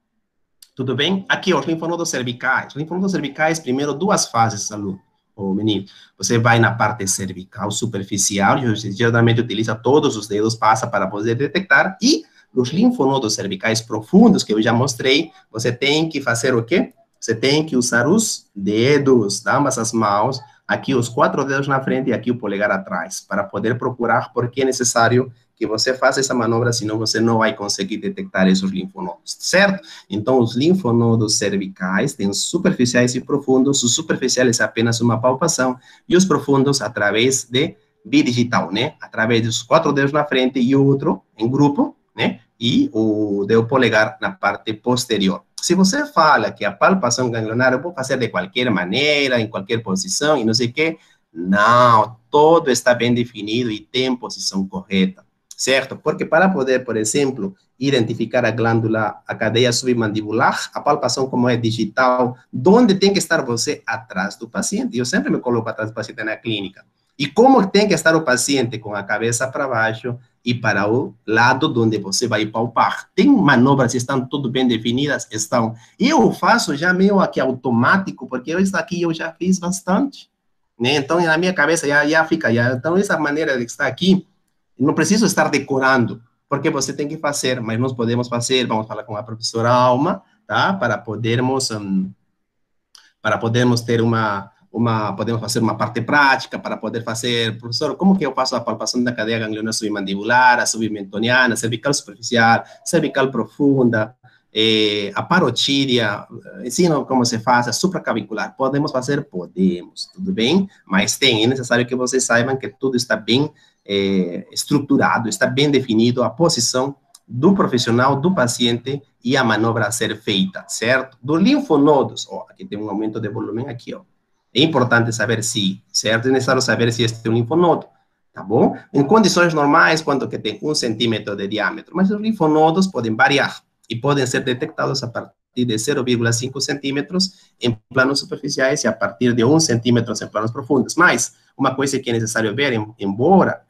Tudo bem? Aqui, os linfonodos cervicais. Os linfonodos cervicais, primeiro, 2 fases, aluno, ou menino. Você vai na parte cervical superficial, e geralmente utiliza todos os dedos, passa para poder detectar, e os linfonodos cervicais profundos, que eu já mostrei, você tem que fazer o quê? Você tem que usar os dedos, ambas as mãos, aqui os 4 dedos na frente e aqui o polegar atrás, para poder procurar, porque é necessário que você faça essa manobra, senão você não vai conseguir detectar esses linfonodos, certo? Então, os linfonodos cervicais têm superficiais e profundos, os superficiais é apenas uma palpação, e os profundos através de bidigital, né? Através dos 4 dedos na frente e o outro em grupo, né? E o dedo polegar na parte posterior. Se você fala que a palpação ganglionar eu vou fazer de qualquer maneira, em qualquer posição, e não sei o quê, não, todo está bem definido e tem posição correta, certo? Porque para poder, por exemplo, identificar a glândula, a cadeia submandibular, a palpação como é digital, onde tem que estar você? Atrás do paciente. Eu sempre me coloco atrás do paciente na clínica. E como tem que estar o paciente com a cabeça para baixo e para o lado onde você vai palpar. Tem manobras, estão tudo bem definidas? Estão. Eu faço já meio aqui automático, porque isso aqui eu já fiz bastante, né? Então, na minha cabeça já fica. Então, essa maneira de estar aqui, não preciso estar decorando, porque você tem que fazer, mas nós podemos fazer, vamos falar com a professora Alma, tá? Para podermos ter podemos fazer uma parte prática, para poder fazer, professor, como que eu faço a palpação da cadeia ganglionar submandibular, a submentoniana, cervical superficial, cervical profunda, a parotídea, ensino como se faz, a supracavicular. Podemos fazer? Podemos, tudo bem? Mas é necessário que vocês saibam que tudo está bem estruturado, está bem definido, a posição do profissional, do paciente e a manobra a ser feita, certo? Dos linfonodos, aqui tem um aumento de volume aqui, É importante saber se, certo? É necessário saber se este é um linfonodo, tá bom? Em condições normais, quanto que tem 1 centímetro de diâmetro, mas os linfonodos podem variar e podem ser detectados a partir de 0,5 centímetros em planos superficiais e a partir de 1 centímetro em planos profundos. Mas uma coisa que é necessário ver, embora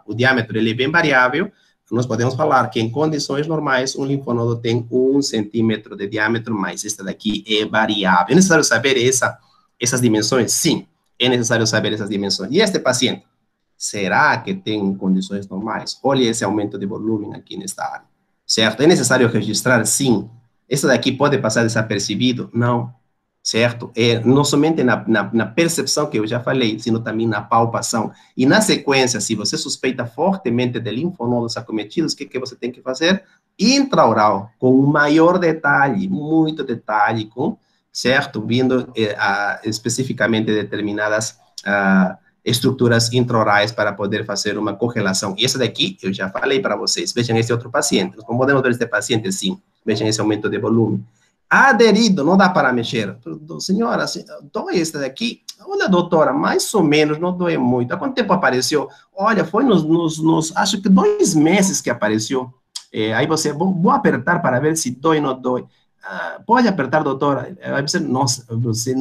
o diâmetro ele é bem variável, nós podemos falar que em condições normais um linfonodo tem 1 centímetro de diâmetro, mas esta daqui é variável. É necessário saber essas dimensões? Sim, é necessário saber essas dimensões. E este paciente, será que tem condições normais? Olha esse aumento de volume aqui nesta área, certo? É necessário registrar? Sim. Esse daqui pode passar desapercebido? Não, certo? Não somente na percepção que eu já falei, sino também na palpação. E na sequência, se você suspeita fortemente de linfonodos acometidos, o que você tem que fazer? intraoral, com maior detalhe, muito detalhe, certo? Vindo especificamente determinadas estruturas intraorais para poder fazer uma correlação. E essa daqui, eu já falei para vocês. Vejam esse outro paciente. Nós podemos ver este paciente, sim. Vejam esse aumento de volume. Aderido, não dá para mexer. Senhora, dói esse daqui? Olha, doutora, mais ou menos, não dói muito. Há quanto tempo apareceu? Olha, foi acho que 2 meses que apareceu. Aí você, vou apertar para ver se dói ou não dói. Pode apertar, doutora. Aí você, nossa, você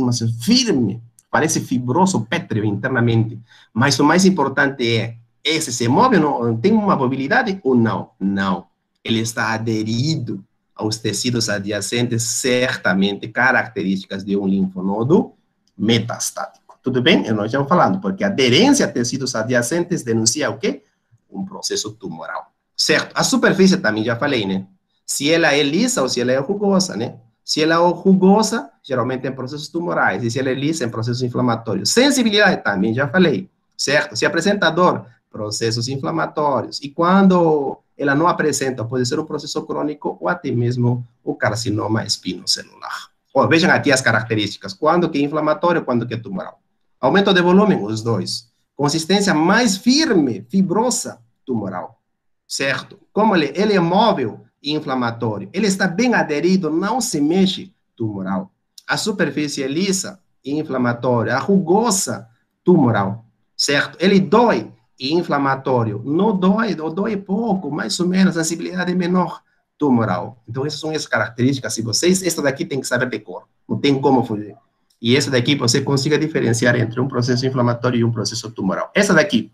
firme. Parece fibroso, pétreo internamente. Mas o mais importante é, esse se move, não, tem uma mobilidade ou não? Não. Ele está aderido aos tecidos adjacentes, certamente características de um linfonodo metastático. Tudo bem? Nós estamos falando, porque a aderência a tecidos adjacentes denuncia o quê? Um processo tumoral. Certo? A superfície também, já falei, né? Se ela é lisa ou se ela é rugosa, né? Se ela é rugosa, geralmente em processos tumorais. E se ela é lisa, em processos inflamatórios. Sensibilidade também, já falei. Certo? Se apresenta dor, processos inflamatórios. E quando ela não apresenta, pode ser um processo crônico ou até mesmo o carcinoma espinocelular. Vejam aqui as características. Quando que é inflamatório, quando que é tumoral. Aumento de volume, os dois. Consistência mais firme, fibrosa, tumoral. Certo? Como ele é móvel e inflamatório. Ele está bem aderido, não se mexe, tumoral. A superfície é lisa e inflamatória. A rugosa, tumoral. Certo? Ele dói e inflamatório. Não dói, ou dói pouco, mais ou menos, sensibilidade menor, tumoral. Então, essas são as características. Se vocês, essa daqui tem que saber de cor. Não tem como fugir. E essa daqui você consiga diferenciar entre um processo inflamatório e um processo tumoral. Essa daqui,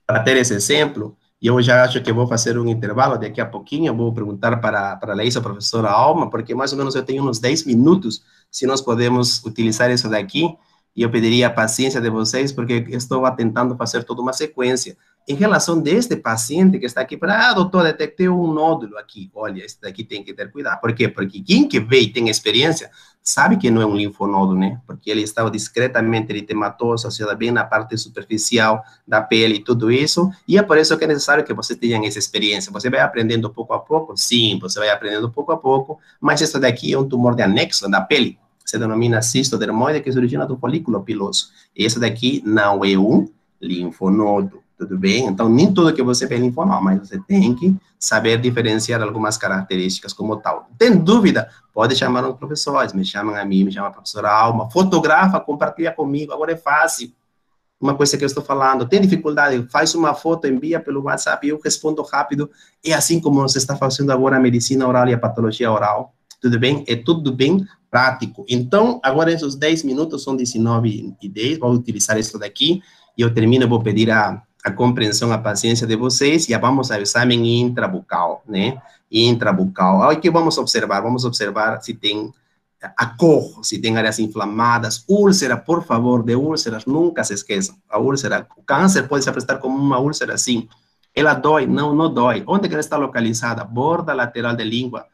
para ter esse exemplo, e eu já acho que vou fazer um intervalo daqui a pouquinho, eu vou perguntar para a Leísa, a professora Alma, porque mais ou menos eu tenho uns 10 minutos, se nós podemos utilizar isso daqui, e eu pediria a paciência de vocês, porque estou tentando fazer toda uma sequência. Em relação deste paciente que está aqui, doutor, detectei um nódulo aqui. Olha, esse daqui tem que ter cuidado. Por quê? Porque quem que vê e tem experiência, sabe que não é um linfonodo, né? Porque ele estava discretamente eritematoso, associado bem na parte superficial da pele e tudo isso, e é por isso que é necessário que você tenha essa experiência. Você vai aprendendo pouco a pouco? Sim, você vai aprendendo pouco a pouco, mas isso daqui é um tumor de anexo da pele, se denomina cistodermoide, que se origina do folículo piloso. Esse daqui não é um linfonodo. Tudo bem? Então, nem tudo que você vê é linfonodo, mas você tem que saber diferenciar algumas características como tal. Tem dúvida? Pode chamar os professores, me chamam a mim, me chama a professora Alma, fotografa, compartilha comigo, agora é fácil. Uma coisa que eu estou falando, tem dificuldade, faz uma foto, envia pelo WhatsApp, eu respondo rápido, é assim como você está fazendo agora a medicina oral e a patologia oral. Tudo bem? É tudo bem prático. Então, agora esses 10 minutos são 19:10, vou utilizar isso daqui, e eu termino, vou pedir a compreensão, a paciência de vocês, e vamos ao exame intrabucal, né? Intrabucal. Aí que vamos observar se tem a cor, se tem áreas inflamadas, úlcera, por favor, de úlceras, nunca se esqueçam. A úlcera, o câncer pode se apresentar como uma úlcera assim. Ela dói? Não, não dói. Onde que ela está localizada? Borda lateral da língua,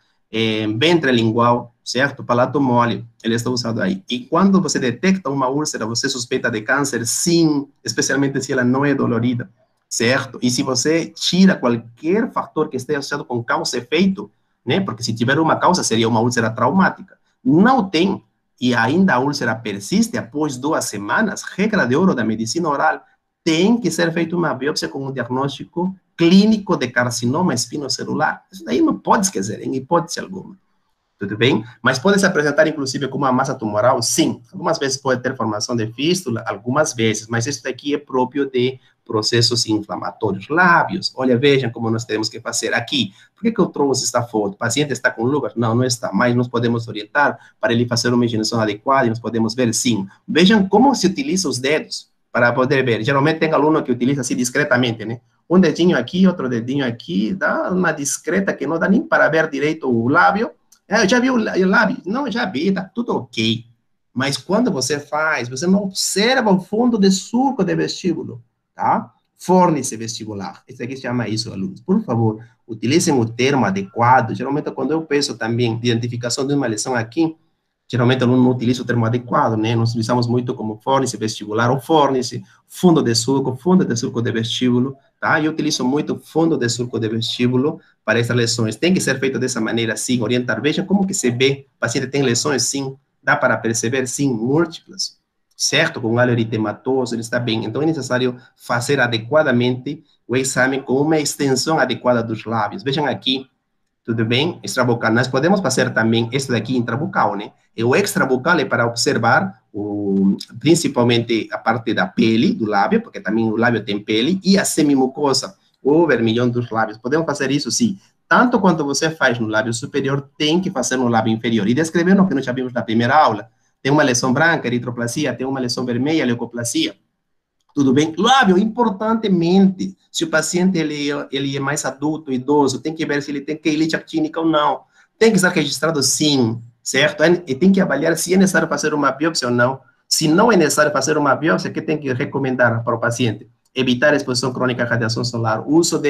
ventre lingual, certo? Palato mole, ele está usado aí. E quando você detecta uma úlcera, você suspeita de câncer? Sim, especialmente se ela não é dolorida, certo? E se você tira qualquer fator que esteja associado com causa e efeito, né? Porque se tiver uma causa, seria uma úlcera traumática. Não tem, e ainda a úlcera persiste após 2 semanas, regra de ouro da medicina oral, tem que ser feita uma biópsia com um diagnóstico clínico de carcinoma espinocelular. Isso daí não pode esquecer, em hipótese alguma. Tudo bem? Mas pode se apresentar, inclusive, como uma massa tumoral? Sim. Algumas vezes pode ter formação de fístula, algumas vezes, mas isso daqui é próprio de processos inflamatórios. Lábios, olha, vejam como nós temos que fazer aqui. Por que eu trouxe esta foto? O paciente está com lúpus? Não, não está, mas nós podemos orientar para ele fazer uma higienização adequada e nós podemos ver, sim. Vejam como se utiliza os dedos para poder ver. Geralmente tem aluno que utiliza assim discretamente, né? Um dedinho aqui, outro dedinho aqui, dá uma discreta que não dá nem para ver direito o lábio. Eu já vi o lábio? Não, já vi, tá tudo ok. Mas quando você faz, você não observa o fundo de surco de vestíbulo, tá? Fórnice vestibular. Isso aqui se chama isso, alunos. Por favor, utilizem o termo adequado. Geralmente, quando eu peço também identificação de uma lesão aqui, geralmente o aluno não utiliza o termo adequado, né? Nós utilizamos muito como fórnice vestibular ou fórnice, fundo de surco de vestíbulo, tá? Eu utilizo muito fundo de sulco de vestíbulo para essas lesões. Tem que ser feito dessa maneira, sim, orientar. Vejam como que se vê, o paciente tem lesões, sim, dá para perceber, sim, múltiplas, certo? Com alho eritematoso, ele está bem. Então, é necessário fazer adequadamente o exame com uma extensão adequada dos lábios. Vejam aqui, tudo bem? Extrabucal. Nós podemos fazer também isso daqui intrabucal, né? E o extrabucal é para observar principalmente a parte da pele do lábio, porque também o lábio tem pele, e a semimucosa, o vermelhão dos lábios. Podemos fazer isso, sim. Tanto quanto você faz no lábio superior, tem que fazer no lábio inferior. E descrevendo o que nós já vimos na primeira aula. Tem uma lesão branca, eritroplasia, tem uma lesão vermelha, leucoplasia. Tudo bem? Lábio, importantemente, se o paciente ele é mais adulto, idoso, tem que ver se ele tem queilite actínica ou não. Tem que estar registrado sim, certo? E tem que avaliar se é necessário fazer uma biópsia ou não. Se não é necessário fazer uma biópsia, o que tem que recomendar para o paciente? Evitar a exposição crônica à radiação solar, uso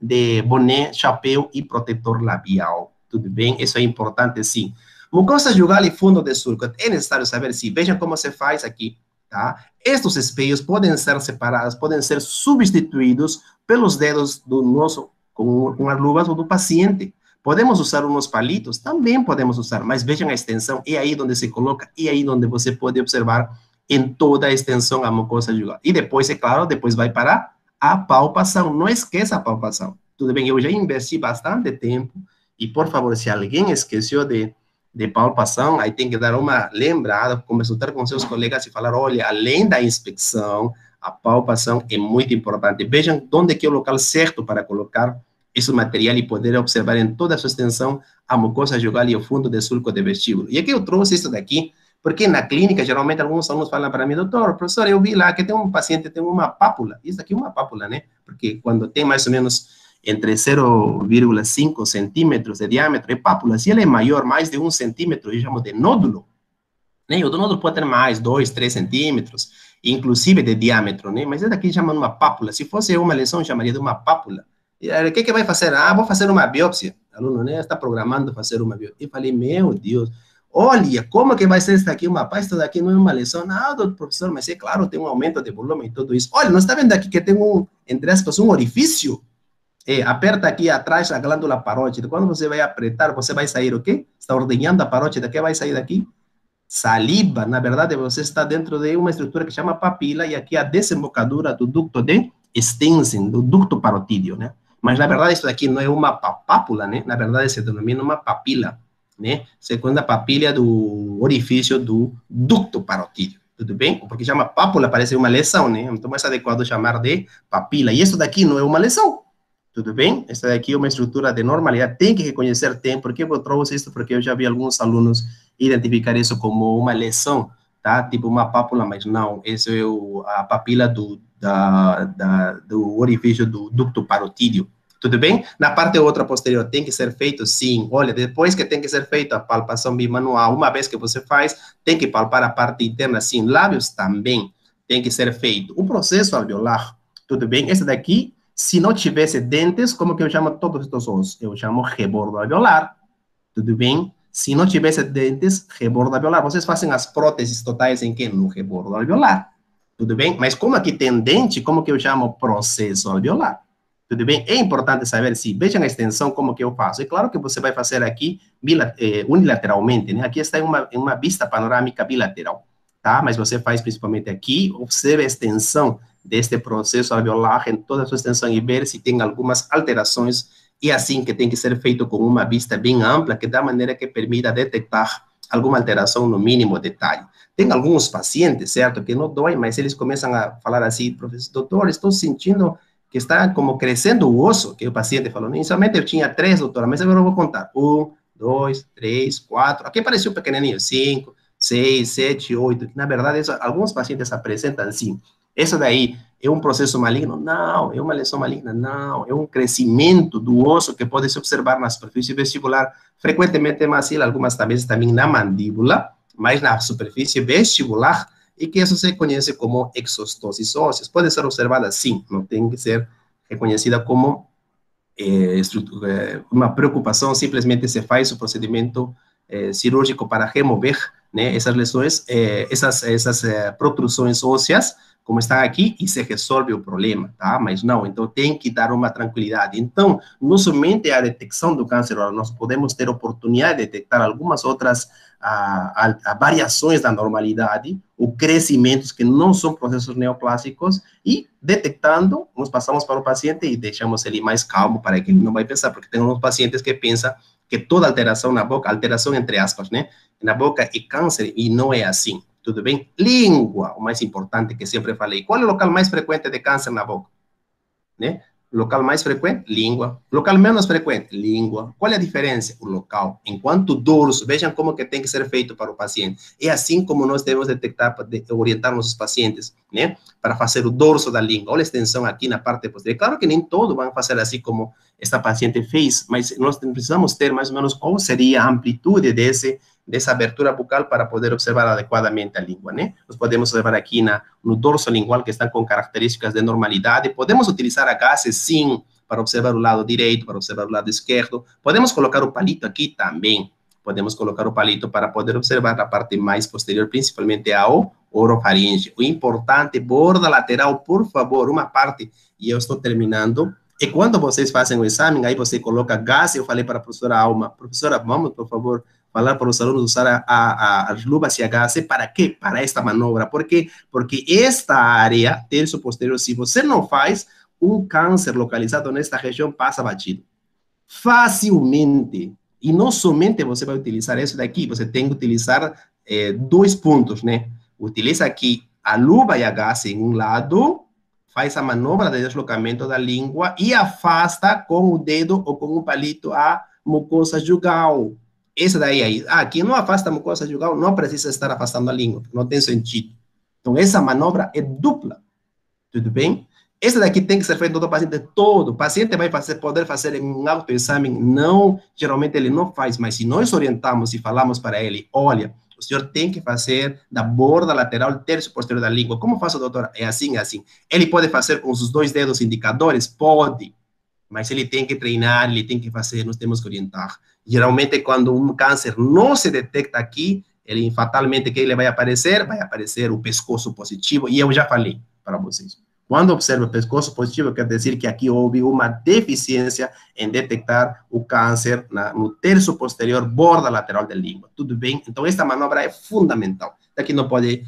de boné, chapéu e protetor labial. Tudo bem? Isso é importante sim. Mucosa jugal e fundo de sulco. É necessário saber se, vejam como se faz aqui. Tá? Estes espelhos podem ser separados, podem ser substituídos pelos dedos do nosso, com as luvas do paciente. Podemos usar uns palitos? Também podemos usar, mas vejam a extensão, é aí onde se coloca, é aí onde você pode observar em toda a extensão a mucosa jugal. E depois, é claro, depois vai para a palpação. Não esqueça a palpação. Tudo bem, eu já investi bastante tempo, e por favor, se alguém esqueceu de palpação, aí tem que dar uma lembrada, consultar com seus colegas e falar, olha, além da inspeção, a palpação é muito importante. Vejam onde que é o local certo para colocar esse material e poder observar em toda a sua extensão a mucosa jugal e o fundo de sulco de vestíbulo. E aqui eu trouxe isso daqui, porque na clínica, geralmente, alguns alunos falam para mim, doutor, professor, eu vi lá que tem um paciente que tem uma pápula. Isso aqui é uma pápula, né? Porque quando tem mais ou menos entre 0,5 centímetros de diâmetro, é pápula. Se ela é maior, mais de 1 centímetro, eu chamo de nódulo. Né? O nódulo pode ter mais, 2, 3 centímetros, inclusive de diâmetro, né? Mas essa daqui chama uma pápula. Se fosse uma lesão, chamaria de uma pápula. E o que vai fazer? Ah, vou fazer uma biópsia. O aluno, né, está programando fazer uma biópsia. Eu falei, meu Deus, olha, como que vai ser isso daqui? Isso daqui não é uma lesão. Não, doutor professor, mas é claro, tem um aumento de volume e tudo isso. Olha, não está vendo aqui que tem entre aspas, um orifício? Aperta aqui atrás a glândula parótida. Quando você vai apertar, você vai sair o quê? Está ordenhando a parótida. O que vai sair daqui? Saliva. Na verdade, você está dentro de uma estrutura que chama papila e aqui a desembocadura do ducto de Stensen, do ducto parotídeo, né? Mas, na verdade, isso daqui não é uma pápula, né? Na verdade, se denomina uma papila, né? Segundo a papila do orifício do ducto parotídeo. Tudo bem? Porque chama pápula, parece uma lesão, né? Então, é mais adequado chamar de papila. E isso daqui não é uma lesão. Tudo bem? Essa daqui é uma estrutura de normalidade, tem que reconhecer, por que eu trouxe isso? Porque eu já vi alguns alunos identificar isso como uma lesão, tá? Tipo uma pápula, mas não, essa é a papila do orifício do ducto parotídeo. Tudo bem? Na parte outra posterior tem que ser feito, sim. Olha, depois que tem que ser feita a palpação bimanual, uma vez que você faz, tem que palpar a parte interna, sim. Lábios também tem que ser feito. O processo alveolar, tudo bem? Esse daqui, se não tivesse dentes, como que eu chamo todos estes ossos? Eu chamo rebordo alveolar, tudo bem? Se não tivesse dentes, rebordo alveolar. Vocês fazem as próteses totais em que? No rebordo alveolar, tudo bem? Mas como aqui tem dente, como que eu chamo processo alveolar? Tudo bem? É importante saber se, vejam a extensão, como que eu faço. É claro que você vai fazer aqui unilateralmente, né? Aqui está em uma vista panorâmica bilateral, tá? Mas você faz principalmente aqui, observe a extensão deste processo alveolar em toda a sua extensão e ver se tem algumas alterações, e assim que tem que ser feito com uma vista bem ampla, que da maneira que permita detectar alguma alteração no mínimo detalhe. Tem alguns pacientes, certo, que não dói, mas eles começam a falar assim, professor, doutor, estou sentindo que está como crescendo o osso, que o paciente falou, inicialmente eu tinha 3, doutora, mas agora eu vou contar, 1, 2, 3, 4, aqui pareceu pequenininho, 5, 6, 7, 8, na verdade, alguns pacientes apresentam assim. Isso daí é um processo maligno? Não. É uma lesão maligna? Não. É um crescimento do osso que pode se observar na superfície vestibular, frequentemente maciça, algumas vezes também na mandíbula, mas na superfície vestibular, e que isso se conhece como exostoses ósseas. Pode ser observada, sim, não tem que ser reconhecida como uma preocupação, simplesmente se faz o procedimento cirúrgico para remover, né, essas lesões, essas protrusões ósseas, como está aqui, e se resolve o problema, tá? Mas não, então tem que dar uma tranquilidade. Então, não somente a detecção do câncer oral, nós podemos ter oportunidade de detectar algumas outras variações da normalidade, ou crescimentos que não são processos neoplásicos, e detectando, nós passamos para o paciente e deixamos ele mais calmo para que ele não vai pensar, porque tem uns pacientes que pensam que toda alteração na boca, alteração entre aspas, né, na boca é câncer, e não é assim, tudo bem? Língua, o mais importante que sempre falei. Qual é o local mais frequente de câncer na boca? Né? Local mais frequente? Língua. Local menos frequente? Língua. Qual é a diferença? O local. Enquanto dorso, vejam como que tem que ser feito para o paciente. É assim como nós devemos detectar, orientar nossos pacientes, né? Para fazer o dorso da língua. Olha a extensão aqui na parte posterior. Claro que nem todos vão fazer assim como esta paciente fez, mas nós precisamos ter mais ou menos qual seria a amplitude dessa abertura bucal para poder observar adequadamente a língua, né? Nós podemos observar aqui no dorso lingual que estão com características de normalidade. Podemos utilizar a gases, sim, para observar o lado direito, para observar o lado esquerdo. Podemos colocar o palito aqui também. Podemos colocar o palito para poder observar a parte mais posterior, principalmente ao orofaringe. O importante, borda lateral, por favor, uma parte, e eu estou terminando. E quando vocês fazem o exame, aí você coloca gás. Eu falei para a professora Alma, professora, vamos, por favor, falar para os alunos usar as luvas CHC. Para quê? Para esta manobra. Por quê? Porque esta área, terço posterior, se você não faz, um câncer localizado nesta região passa batido. Facilmente. E não somente você vai utilizar isso daqui, você tem que utilizar 2 pontos, né? Utiliza aqui a luva e a gás em um lado, faz a manobra de deslocamento da língua e afasta com o dedo ou com um palito a mucosa jugal. Essa daí aí. Quem não afasta a mucosa jugal não precisa estar afastando a língua, não tem sentido. Então, essa manobra é dupla. Tudo bem? Essa daqui tem que ser feita todo paciente. Todo o paciente vai poder fazer um autoexame. Não, geralmente ele não faz, mas se nós orientamos e falamos para ele, olha, o senhor tem que fazer da borda lateral, terço posterior da língua. Como faço, doutora? É assim, é assim. Ele pode fazer com os 2 dedos indicadores? Pode. Mas ele tem que treinar, ele tem que fazer, nós temos que orientar. Geralmente, quando um câncer não se detecta aqui, ele fatalmente, que ele vai aparecer o pescoço positivo, e eu já falei para vocês. Quando observa o pescoço positivo, quer dizer que aqui houve uma deficiência em detectar o câncer no terço posterior, borda lateral da língua. Tudo bem? Então, esta manobra é fundamental. Daqui não pode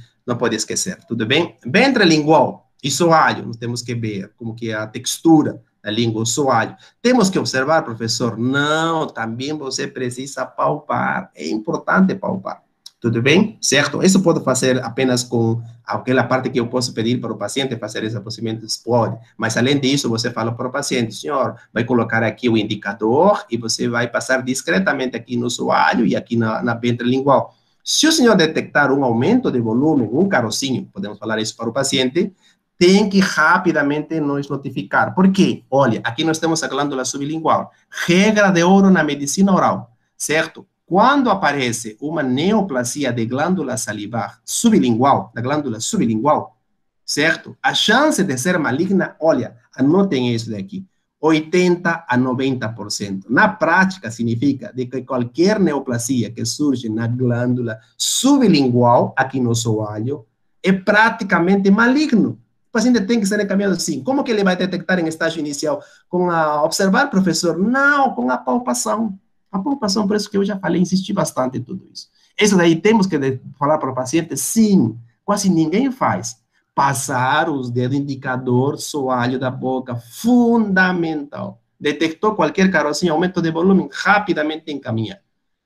esquecer. Tudo bem? Ventre lingual e soalho, nós temos que ver como que é a textura da língua, o soalho. Temos que observar, professor? Não, também você precisa palpar. É importante palpar. Tudo bem? Certo? Isso pode fazer apenas com aquela parte que eu posso pedir para o paciente fazer esse procedimento, pode. Mas, além disso, você fala para o paciente, senhor, vai colocar aqui o indicador e você vai passar discretamente aqui no soalho e aqui na ventre lingual. Se o senhor detectar um aumento de volume, um carocinho, podemos falar isso para o paciente, tem que rapidamente nos notificar. Por quê? Olha, aqui nós temos a glândula sublingual. Regra de ouro na medicina oral, certo? Quando aparece uma neoplasia de glândula salivar sublingual, da glândula sublingual, certo? A chance de ser maligna, olha, anotem isso daqui, 80% a 90%. Na prática, significa de que qualquer neoplasia que surge na glândula sublingual, aqui no soalho, é praticamente maligno. O paciente tem que ser encaminhado assim. Como que ele vai detectar em estágio inicial? Com observar, professor? Não, com a palpação. A palpação, por isso que eu já falei, insisti bastante em tudo isso. Isso daí temos que falar para o paciente, sim, quase ninguém faz. Passar os dedos indicador, soalho da boca, fundamental. Detectou qualquer carocinho, aumento de volume, rapidamente encaminha.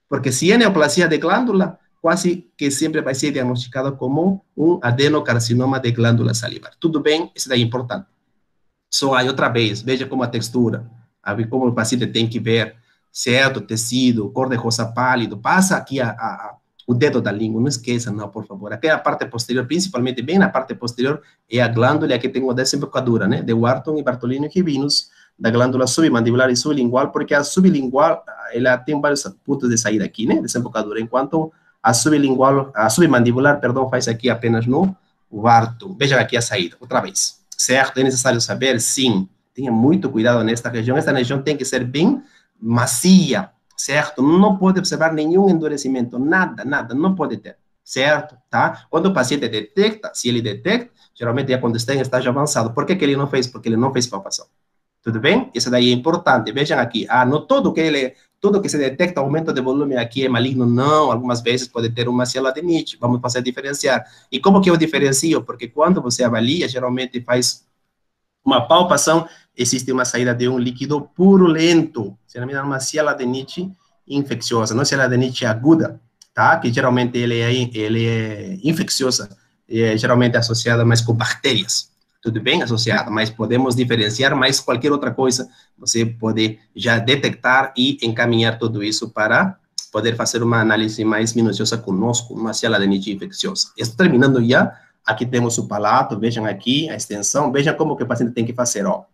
Porque se é neoplasia de glândula, quase que sempre vai ser diagnosticado como um adenocarcinoma de glândula salivar. Tudo bem? Isso daí é importante. Soalho outra vez, veja como a textura, como o paciente tem que ver, certo? Tecido, cor de rosa pálido, passa aqui o dedo da língua, não esqueça, não, por favor. Aqui é a parte posterior, principalmente bem na parte posterior, é a glândula, aqui tem uma desembocadura, né? De Wharton e Bartolini e Rivinus, da glândula submandibular e sublingual, porque a sublingual, ela tem vários pontos de saída aqui, né? Desembocadura, enquanto a submandibular, perdão, faz aqui apenas no Wharton. Veja aqui a saída, outra vez. Certo? É necessário saber? Sim. Tenha muito cuidado nesta região. Esta região tem que ser bem macia, certo? Não pode observar nenhum endurecimento, nada, não pode ter, certo? Tá? Quando o paciente detecta, se ele detecta, geralmente é quando está em estágio avançado. Por que que ele não fez? Porque ele não fez palpação. Tudo bem? Isso daí é importante. Vejam aqui. Não tudo que se detecta aumento de volume aqui é maligno, não. Algumas vezes pode ter uma cialadenite. Vamos fazer diferenciar. E como que eu diferencio? Porque quando você avalia, geralmente faz uma palpação, existe uma saída de um líquido purulento. Se não me engano, uma cialadenite infecciosa, não cialadenite aguda, tá? Que geralmente ele é infecciosa, geralmente associada mais com bactérias. Tudo bem associado, mas podemos diferenciar, mas qualquer outra coisa, você pode já detectar e encaminhar tudo isso para poder fazer uma análise mais minuciosa conosco, uma cialadenite infecciosa. Estou terminando já. Aqui temos o palato, vejam aqui a extensão, vejam como que o paciente tem que fazer, ó.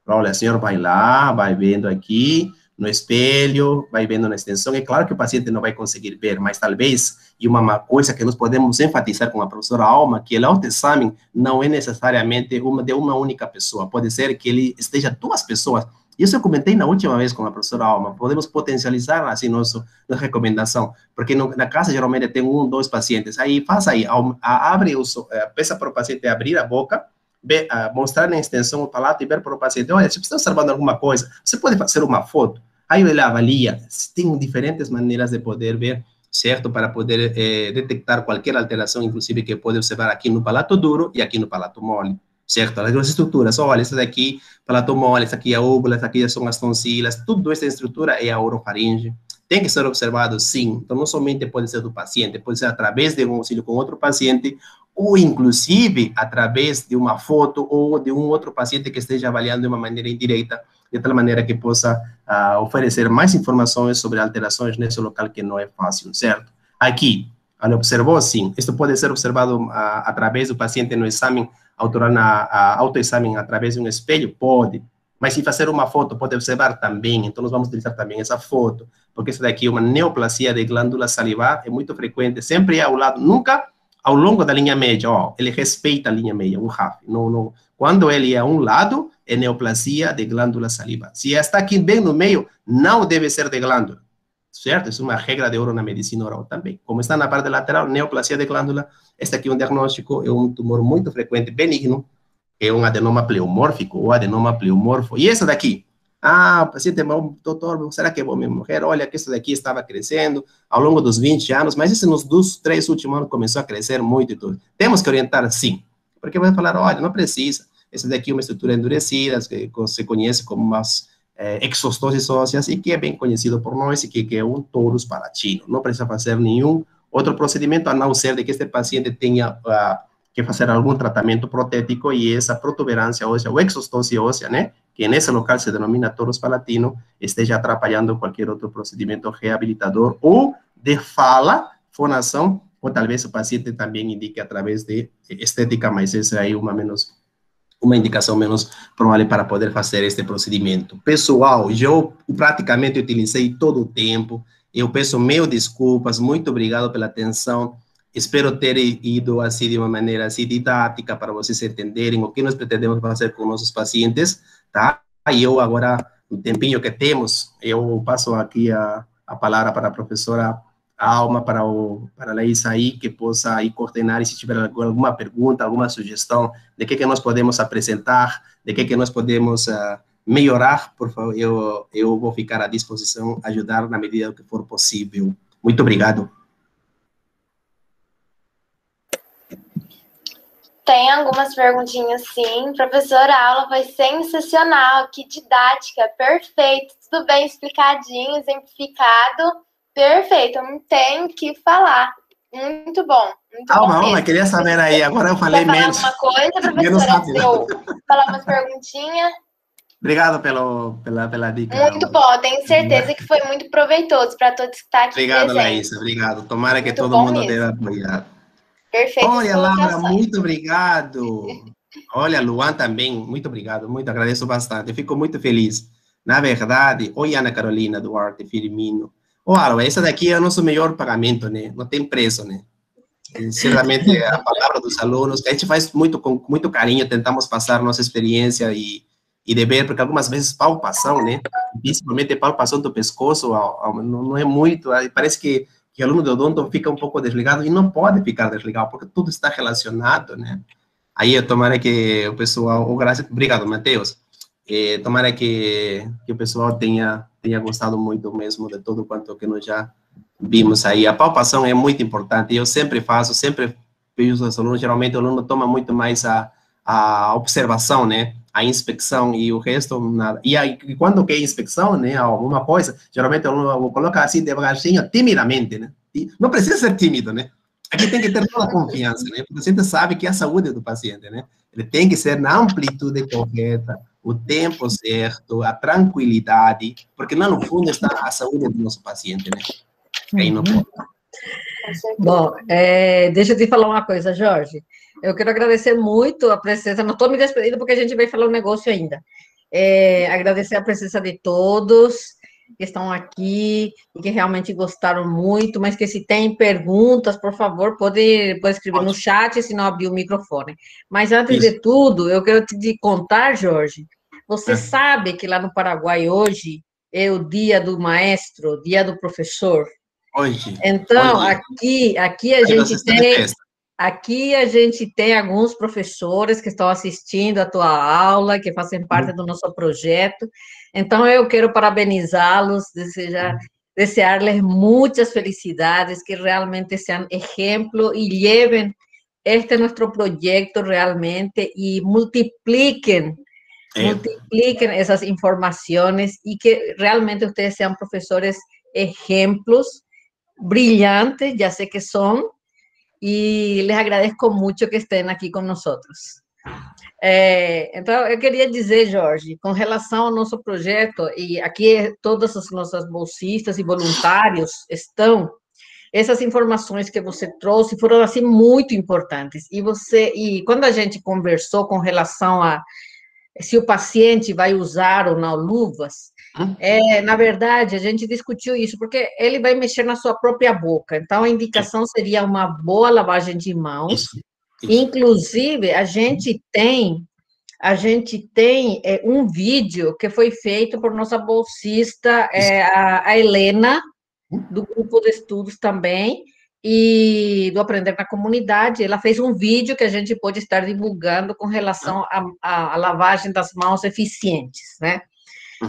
Olha, o senhor vai lá, vai vendo aqui no espelho, vai vendo na extensão. É claro que o paciente não vai conseguir ver, mas talvez, e uma coisa que nós podemos enfatizar com a professora Alma, que o autoexame não é necessariamente de uma única pessoa, pode ser que ele esteja duas pessoas. Isso eu comentei na última vez com a professora Alma, podemos potencializar assim nossa recomendação, porque na casa geralmente tem 1, 2 pacientes, aí faz aí, peça para o paciente abrir a boca, mostrar na extensão o palato e ver para o paciente, olha, se você está observando alguma coisa, você pode fazer uma foto, aí ele avalia, tem diferentes maneiras de poder ver, certo, para poder detectar qualquer alteração, inclusive que pode observar aqui no palato duro e aqui no palato mole, certo? As estruturas, olha, essa daqui, palato mole, essa aqui é a úvula, essa aqui são as tonsilas, tudo essa estrutura é a orofaringe. Tem que ser observado, sim. Então, não somente pode ser do paciente, pode ser através de um auxílio com outro paciente, ou, inclusive, através de uma foto ou de um outro paciente que esteja avaliando de uma maneira indireta, de tal maneira que possa oferecer mais informações sobre alterações nesse local que não é fácil, certo? Aqui, ela observou, sim. Isso pode ser observado através do paciente no exame autoexame através de um espelho? Pode. Mas se fazer uma foto, pode observar também. Então, nós vamos utilizar também essa foto, porque isso daqui é uma neoplasia de glândula salivar, é muito frequente, sempre ao lado, nunca ao longo da linha média. Ele respeita a linha média, um RAF. Não. Quando ele é a um lado, é neoplasia de glândula salivar. Se está aqui bem no meio, não deve ser de glândula, certo? Isso é uma regra de ouro na medicina oral também. Como está na parte lateral, neoplasia de glândula, este aqui é um diagnóstico, é um tumor muito frequente, benigno, é um adenoma pleomórfico ou adenoma pleomorfo. E essa daqui? O paciente, doutor, será que eu vou me morrer? Olha, que isso daqui estava crescendo ao longo dos 20 anos, mas isso nos 3 últimos anos começou a crescer muito e tudo. Temos que orientar, sim, porque vai falar, olha, não precisa. Essa daqui é uma estrutura endurecida, que se conhece como umas exostoses ósseas, e que é bem conhecido por nós, e que é um torus palatino. Não precisa fazer nenhum outro procedimento, a não ser de que este paciente tenha que fazer algum tratamento protético, e essa protuberância óssea, ou exostose óssea, né, que nesse local se denomina torus palatino, esteja atrapalhando qualquer outro procedimento reabilitador, ou de fala, fonação, ou talvez o paciente também indique através de estética, mas essa aí é uma indicação menos provável para poder fazer este procedimento. Pessoal, eu praticamente utilizei todo o tempo, eu peço mil desculpas, muito obrigado pela atenção. Espero ter ido assim de uma maneira assim didática para vocês entenderem o que nós pretendemos fazer com nossos pacientes, tá? E eu agora, no tempinho que temos, eu passo aqui a palavra para a professora Alma, para a Laís aí, que possa aí coordenar, e se tiver alguma pergunta, alguma sugestão de que nós podemos apresentar, de que nós podemos melhorar, por favor, eu vou ficar à disposição, ajudar na medida que for possível. Muito obrigado. Tem algumas perguntinhas, sim. Professora, a aula foi sensacional, que didática, perfeito, tudo bem explicadinho, exemplificado, perfeito, não tem o que falar. Muito bom, muito bom mesmo. Alma, queria saber aí, agora eu falei menos. Quer falar alguma coisa, professora, antes de eu falar umas perguntinhas? Obrigado pela dica. Muito bom, tenho certeza que foi muito proveitoso para todos que estão aqui Obrigado, presentes. Laís, obrigado. Tomara que Muito todo mundo mesmo. tenha apoiado. Perfeito. Olha, Laura, muito obrigado. Olha, Luan também, muito obrigado, muito, agradeço bastante, eu fico muito feliz. Na verdade, oi, Ana Carolina Duarte Firmino. Olha, essa daqui é o nosso melhor pagamento, né? Não tem preço, né? Sinceramente, a palavra dos alunos, a gente faz com muito carinho, tentamos passar nossa experiência e dever, porque algumas vezes palpação, né? Principalmente palpação do pescoço, não é muito, parece que que o aluno de odonto fica um pouco desligado, e não pode ficar desligado, porque tudo está relacionado, né? Aí eu tomara que o pessoal, obrigado, Matheus, tomara que o pessoal tenha gostado muito mesmo de tudo quanto que nós já vimos aí. A palpação é muito importante, eu sempre faço, sempre vejo os alunos, geralmente o aluno toma muito mais a observação, né? A inspeção e o resto, nada. E aí, quando quer inspeção, né, alguma coisa, geralmente o aluno coloca assim devagarzinho, timidamente, né? E não precisa ser tímido, né? Aqui tem que ter toda a confiança, né? Porque a gente sabe que é a saúde do paciente, né? Ele tem que ser na amplitude correta, o tempo certo, a tranquilidade, porque lá no fundo está a saúde do nosso paciente, né? Aí não pode. Bom, deixa eu te falar uma coisa, Jorge. Eu quero agradecer muito a presença, não estou me despedindo porque a gente vai falar um negócio ainda. Agradecer a presença de todos que estão aqui e que realmente gostaram muito, mas que se tem perguntas, por favor, pode escrever no chat, se não abrir o microfone. Mas antes de tudo, eu quero te contar, Jorge, você sabe que lá no Paraguai hoje é o dia do maestro, dia do professor? Hoje. Então, aqui a gente tem alguns professores que estão assistindo a tua aula, que fazem parte do nosso projeto. Então, eu quero parabenizá-los, desejar-lhes muitas felicidades, que realmente sejam exemplo e levem este nosso projeto realmente e multipliquem essas informações e que realmente vocês sejam professores exemplos brillantes, ya sé que son, y les agradezco mucho que estén aqui com nós. Então, eu queria dizer, Jorge, com relação ao nosso projeto, e aqui todas as nossas bolsistas e voluntários estão, essas informações que você trouxe foram, assim, muito importantes. E quando a gente conversou com relação a se o paciente vai usar ou não luvas, na verdade, a gente discutiu isso, porque ele vai mexer na sua própria boca, então a indicação seria uma boa lavagem de mãos. Isso. Inclusive, a gente tem um vídeo que foi feito por nossa bolsista, a Helena, do grupo de estudos também, e do Aprender na Comunidade. Ela fez um vídeo que a gente pode estar divulgando com relação à lavagem das mãos eficientes, né?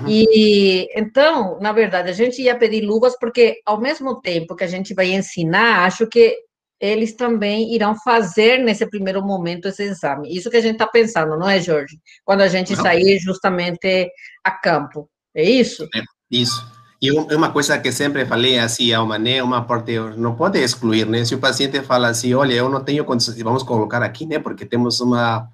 E, então, na verdade, a gente ia pedir luvas porque, ao mesmo tempo que a gente vai ensinar, acho que eles também irão fazer, nesse primeiro momento, esse exame. Isso que a gente está pensando, não é, Jorge? Quando a gente sair justamente a campo. É isso? Isso. E uma coisa que sempre falei, assim, Alma, né, uma parte não pode excluir, né, se o paciente fala assim, olha, eu não tenho condições, vamos colocar aqui, né, porque temos uma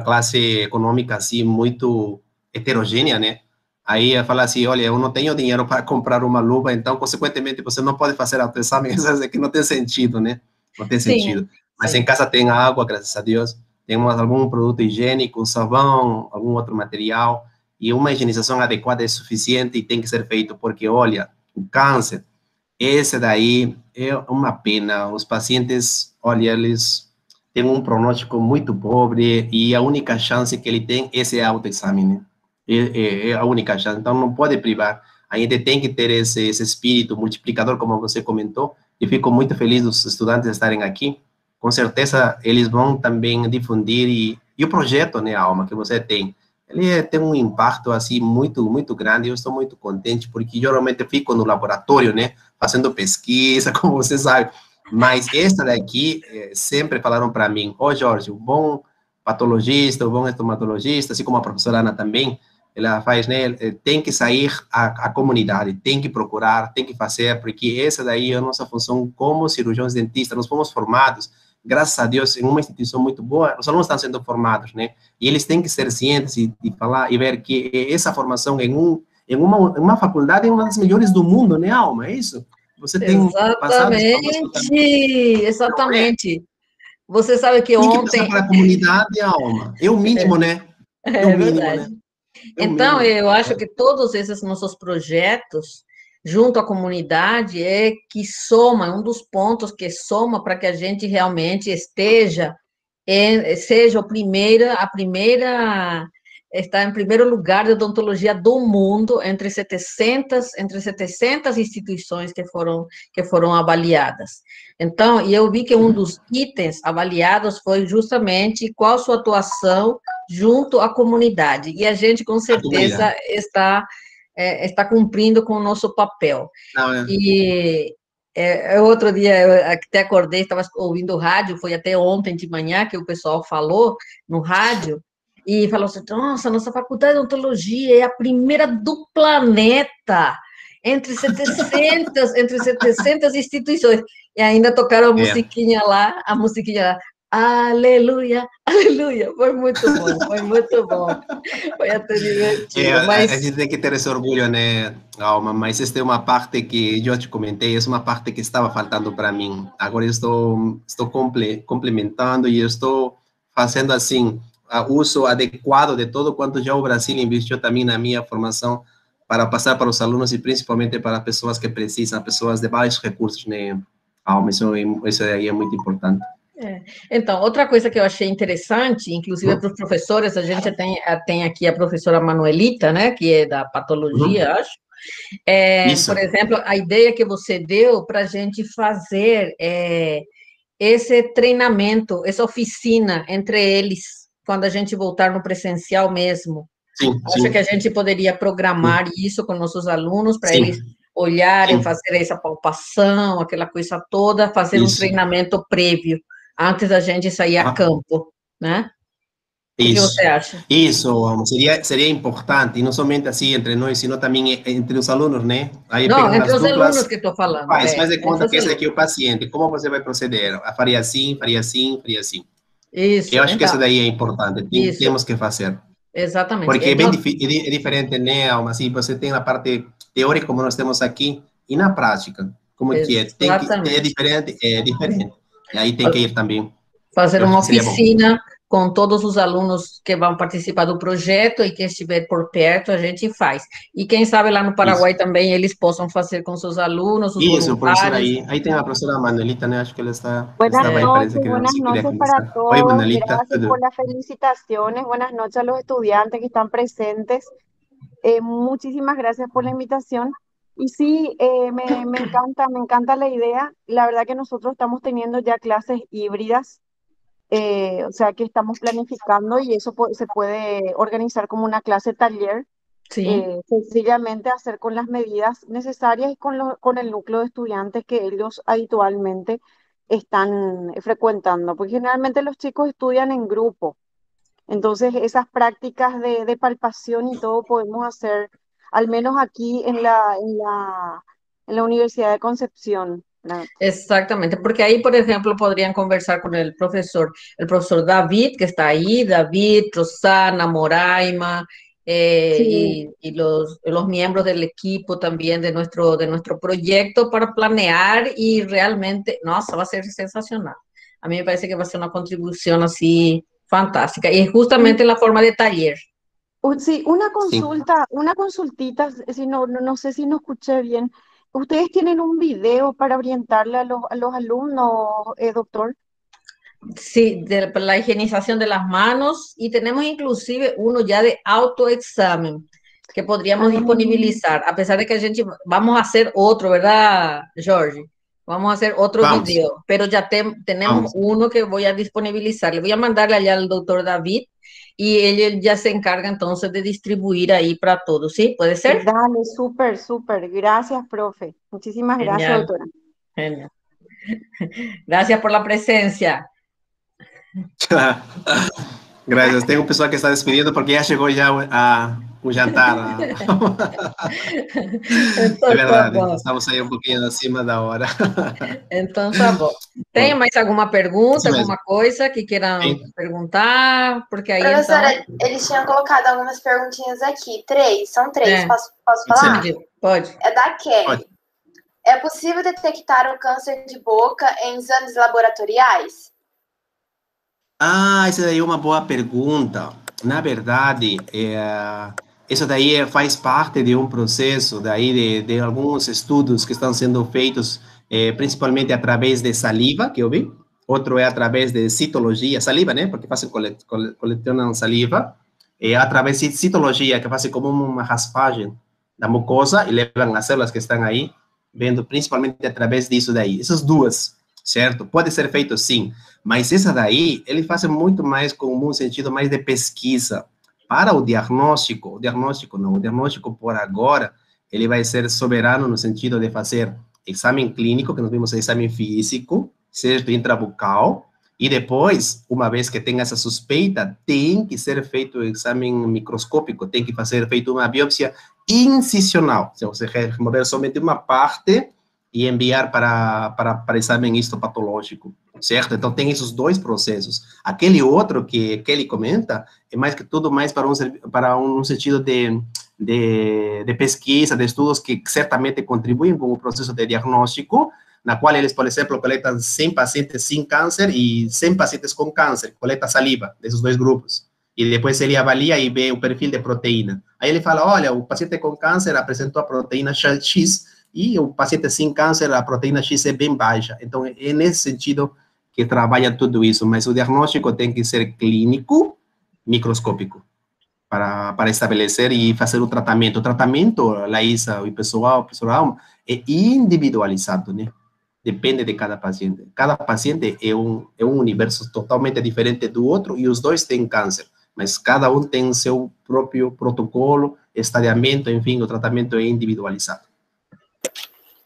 classe econômica, assim, muito heterogênea, né, aí fala assim, olha, eu não tenho dinheiro para comprar uma luva, então, consequentemente, você não pode fazer autoexame, isso aqui não tem sentido, né, não tem sentido. Mas em casa tem água, graças a Deus, temos algum produto higiênico, sabão, algum outro material, e uma higienização adequada é suficiente e tem que ser feito, porque, olha, o câncer, esse daí é uma pena. Os pacientes, olha, eles têm um prognóstico muito pobre e a única chance que ele tem, esse é autoexame, né? É a única chance, então não pode privar. A gente tem que ter esse espírito multiplicador, como você comentou, e fico muito feliz dos estudantes estarem aqui. Com certeza, eles vão também difundir, e o projeto, né, Alma, que você tem, ele tem um impacto, assim, muito, muito grande. Eu estou muito contente, porque geralmente eu fico no laboratório, né, fazendo pesquisa, como você sabe, mas essa daqui, sempre falaram para mim, Jorge, o bom patologista, o bom estomatologista, assim como a professora Ana também, ela faz, né, tem que sair à comunidade, tem que procurar, tem que fazer, porque essa daí é a nossa função como cirurgiões dentistas. Nós fomos formados, graças a Deus, em uma instituição muito boa, os alunos estão sendo formados, né? E eles têm que ser cientes e falar e ver que essa formação em uma faculdade é uma das melhores do mundo, né, Alma? É isso? Você tem exatamente. Você sabe que ontem... Tem que passar para a comunidade, Alma. É o mínimo, né? É o mínimo, verdade. Né? Então, eu acho que todos esses nossos projetos, junto à comunidade, que soma, um dos pontos que soma para que a gente realmente seja a primeira está em primeiro lugar de odontologia do mundo, entre 700 instituições que foram avaliadas. Então, e eu vi que um dos itens avaliados foi justamente qual sua atuação junto à comunidade, e a gente, com certeza, está cumprindo com o nosso papel. Não, é. E outro dia, eu até acordei, estava ouvindo o rádio, foi até ontem de manhã que o pessoal falou no rádio, e falou assim, nossa, nossa faculdade de odontologia é a primeira do planeta, entre 700 instituições, e ainda tocaram a musiquinha lá, aleluia, aleluia, foi muito bom, foi até divertido. Mas... A gente tem que ter esse orgulho, né, Alma, mas esta é uma parte que eu te comentei, é uma parte que estava faltando para mim, agora eu estou complementando e eu estou fazendo assim, uso adequado de todo quanto já o Brasil investiu também na minha formação para passar para os alunos e principalmente para pessoas que precisam, pessoas de baixos recursos, né? Isso aí é muito importante. Então, outra coisa que eu achei interessante, inclusive para os professores, a gente tem aqui a professora Manuelita, né, que é da patologia, acho. Por exemplo, a ideia que você deu para a gente fazer esse treinamento, essa oficina entre eles, quando a gente voltar no presencial mesmo. Acho que a gente poderia programar isso com nossos alunos, para eles olharem, fazer essa palpação, aquela coisa toda, fazer um treinamento prévio, antes da gente sair a campo, né? O que você acha? Isso, seria importante, e não somente assim entre nós, sino também entre os alunos, né? Aí não, entre os alunos que estou falando. Faz de conta que esse aqui é o paciente, como você vai proceder? Faria assim, faria assim, faria assim. Isso. Eu acho que isso daí é importante, temos que fazer. Exatamente. Porque então, é diferente, né, Alma? Assim, você tem a parte teórica, como nós temos aqui, e na prática, como que é? É diferente. E aí tem que ir também. Fazer uma oficina com todos os alunos que vão participar do projeto e quem estiver por perto, a gente faz. E quem sabe lá no Paraguai também eles possam fazer com seus alunos, os voluntários. Aí tem a professora Manuelita, né? Acho que ela está... Buenas noches para todos. Oi, Manuelita. Gracias por las felicitaciones. Buenas noches a los estudiantes que están presentes. Muchísimas gracias por la invitación. Y sí, me encanta la idea. La verdad que nosotros estamos teniendo ya clases híbridas. O sea que estamos planificando y eso se puede organizar como una clase taller, sencillamente hacer con las medidas necesarias y con el núcleo de estudiantes que ellos habitualmente están frecuentando, porque generalmente los chicos estudian en grupo, entonces esas prácticas de palpación y todo podemos hacer, al menos aquí en la Universidad de Concepción. Exatamente, porque aí, por exemplo, poderiam conversar com o professor David, que está aí, David, Rosana, Moraima, e os membros do equipo também de nosso projeto para planear e realmente, nossa, vai ser sensacional. A mim me parece que vai ser uma contribuição assim fantástica e justamente na forma de taller. Sí, una consultita, si no sé si no escuché bien. ¿Ustedes tienen un video para orientarle a los alumnos, doctor? Sí, de la higienización de las manos y tenemos inclusive uno ya de autoexamen que podríamos disponibilizar, a pesar de que a gente vamos a hacer otro, ¿verdad, Jorge? Vamos a hacer otro video, pero ya tenemos uno que voy a disponibilizar. Le voy a mandarle allá al doctor David y él ya se encarga entonces de distribuir ahí para todos, ¿sí? ¿Puede ser? Dale, súper. Gracias, profe. Muchísimas gracias, doctora. Genial. Gracias por la presencia. Gracias. Tem um pessoal que está despedindo porque já chegou o jantar. Então, é verdade, tá estamos aí um pouquinho acima da hora. Então, tá bom. Tem mais alguma pergunta, alguma coisa que queiram perguntar? Porque aí, professora, então... eles tinham colocado algumas perguntinhas aqui. São três. Posso falar? Pode. É da Kelly. Pode. É possível detectar o câncer de boca em exames laboratoriais? Essa daí é uma boa pergunta. Na verdade, isso daí faz parte de um processo daí de alguns estudos que estão sendo feitos, principalmente através de saliva, que eu vi. Outro é através de citologia, saliva, né? Porque colecionam saliva. através de citologia, que fazem como uma raspagem da mucosa e levam as células que estão aí, vendo principalmente através disso daí. Essas duas, certo? Pode ser feito sim, mas essa daí, ele faz muito mais com um sentido mais de pesquisa. Para o diagnóstico por agora, ele vai ser soberano no sentido de fazer exame clínico, que nós vimos exame físico, certo? Intrabucal, e depois, uma vez que tem essa suspeita, tem que ser feito o exame microscópico, tem que ser feita uma biópsia incisional, ou seja, remover somente uma parte e enviar para exame histopatológico, certo? Então, tem esses dois processos. Aquele outro que ele comenta é mais que tudo mais para um sentido de pesquisa, de estudos que certamente contribuem com o processo de diagnóstico, na qual eles, por exemplo, coletam 100 pacientes sem câncer e 100 pacientes com câncer, coleta saliva desses dois grupos. E depois ele avalia e vê o perfil de proteína. Aí ele fala, olha, o paciente com câncer apresentou a proteína X e o paciente sem câncer, a proteína X é bem baixa. Então, é nesse sentido que trabalha tudo isso. Mas o diagnóstico tem que ser clínico, microscópico, para estabelecer e fazer o tratamento. O tratamento, Laísa e pessoal, é individualizado, né? Depende de cada paciente. Cada paciente é um universo totalmente diferente do outro e os dois têm câncer, mas cada um tem seu próprio protocolo, estadiamento, enfim, o tratamento é individualizado.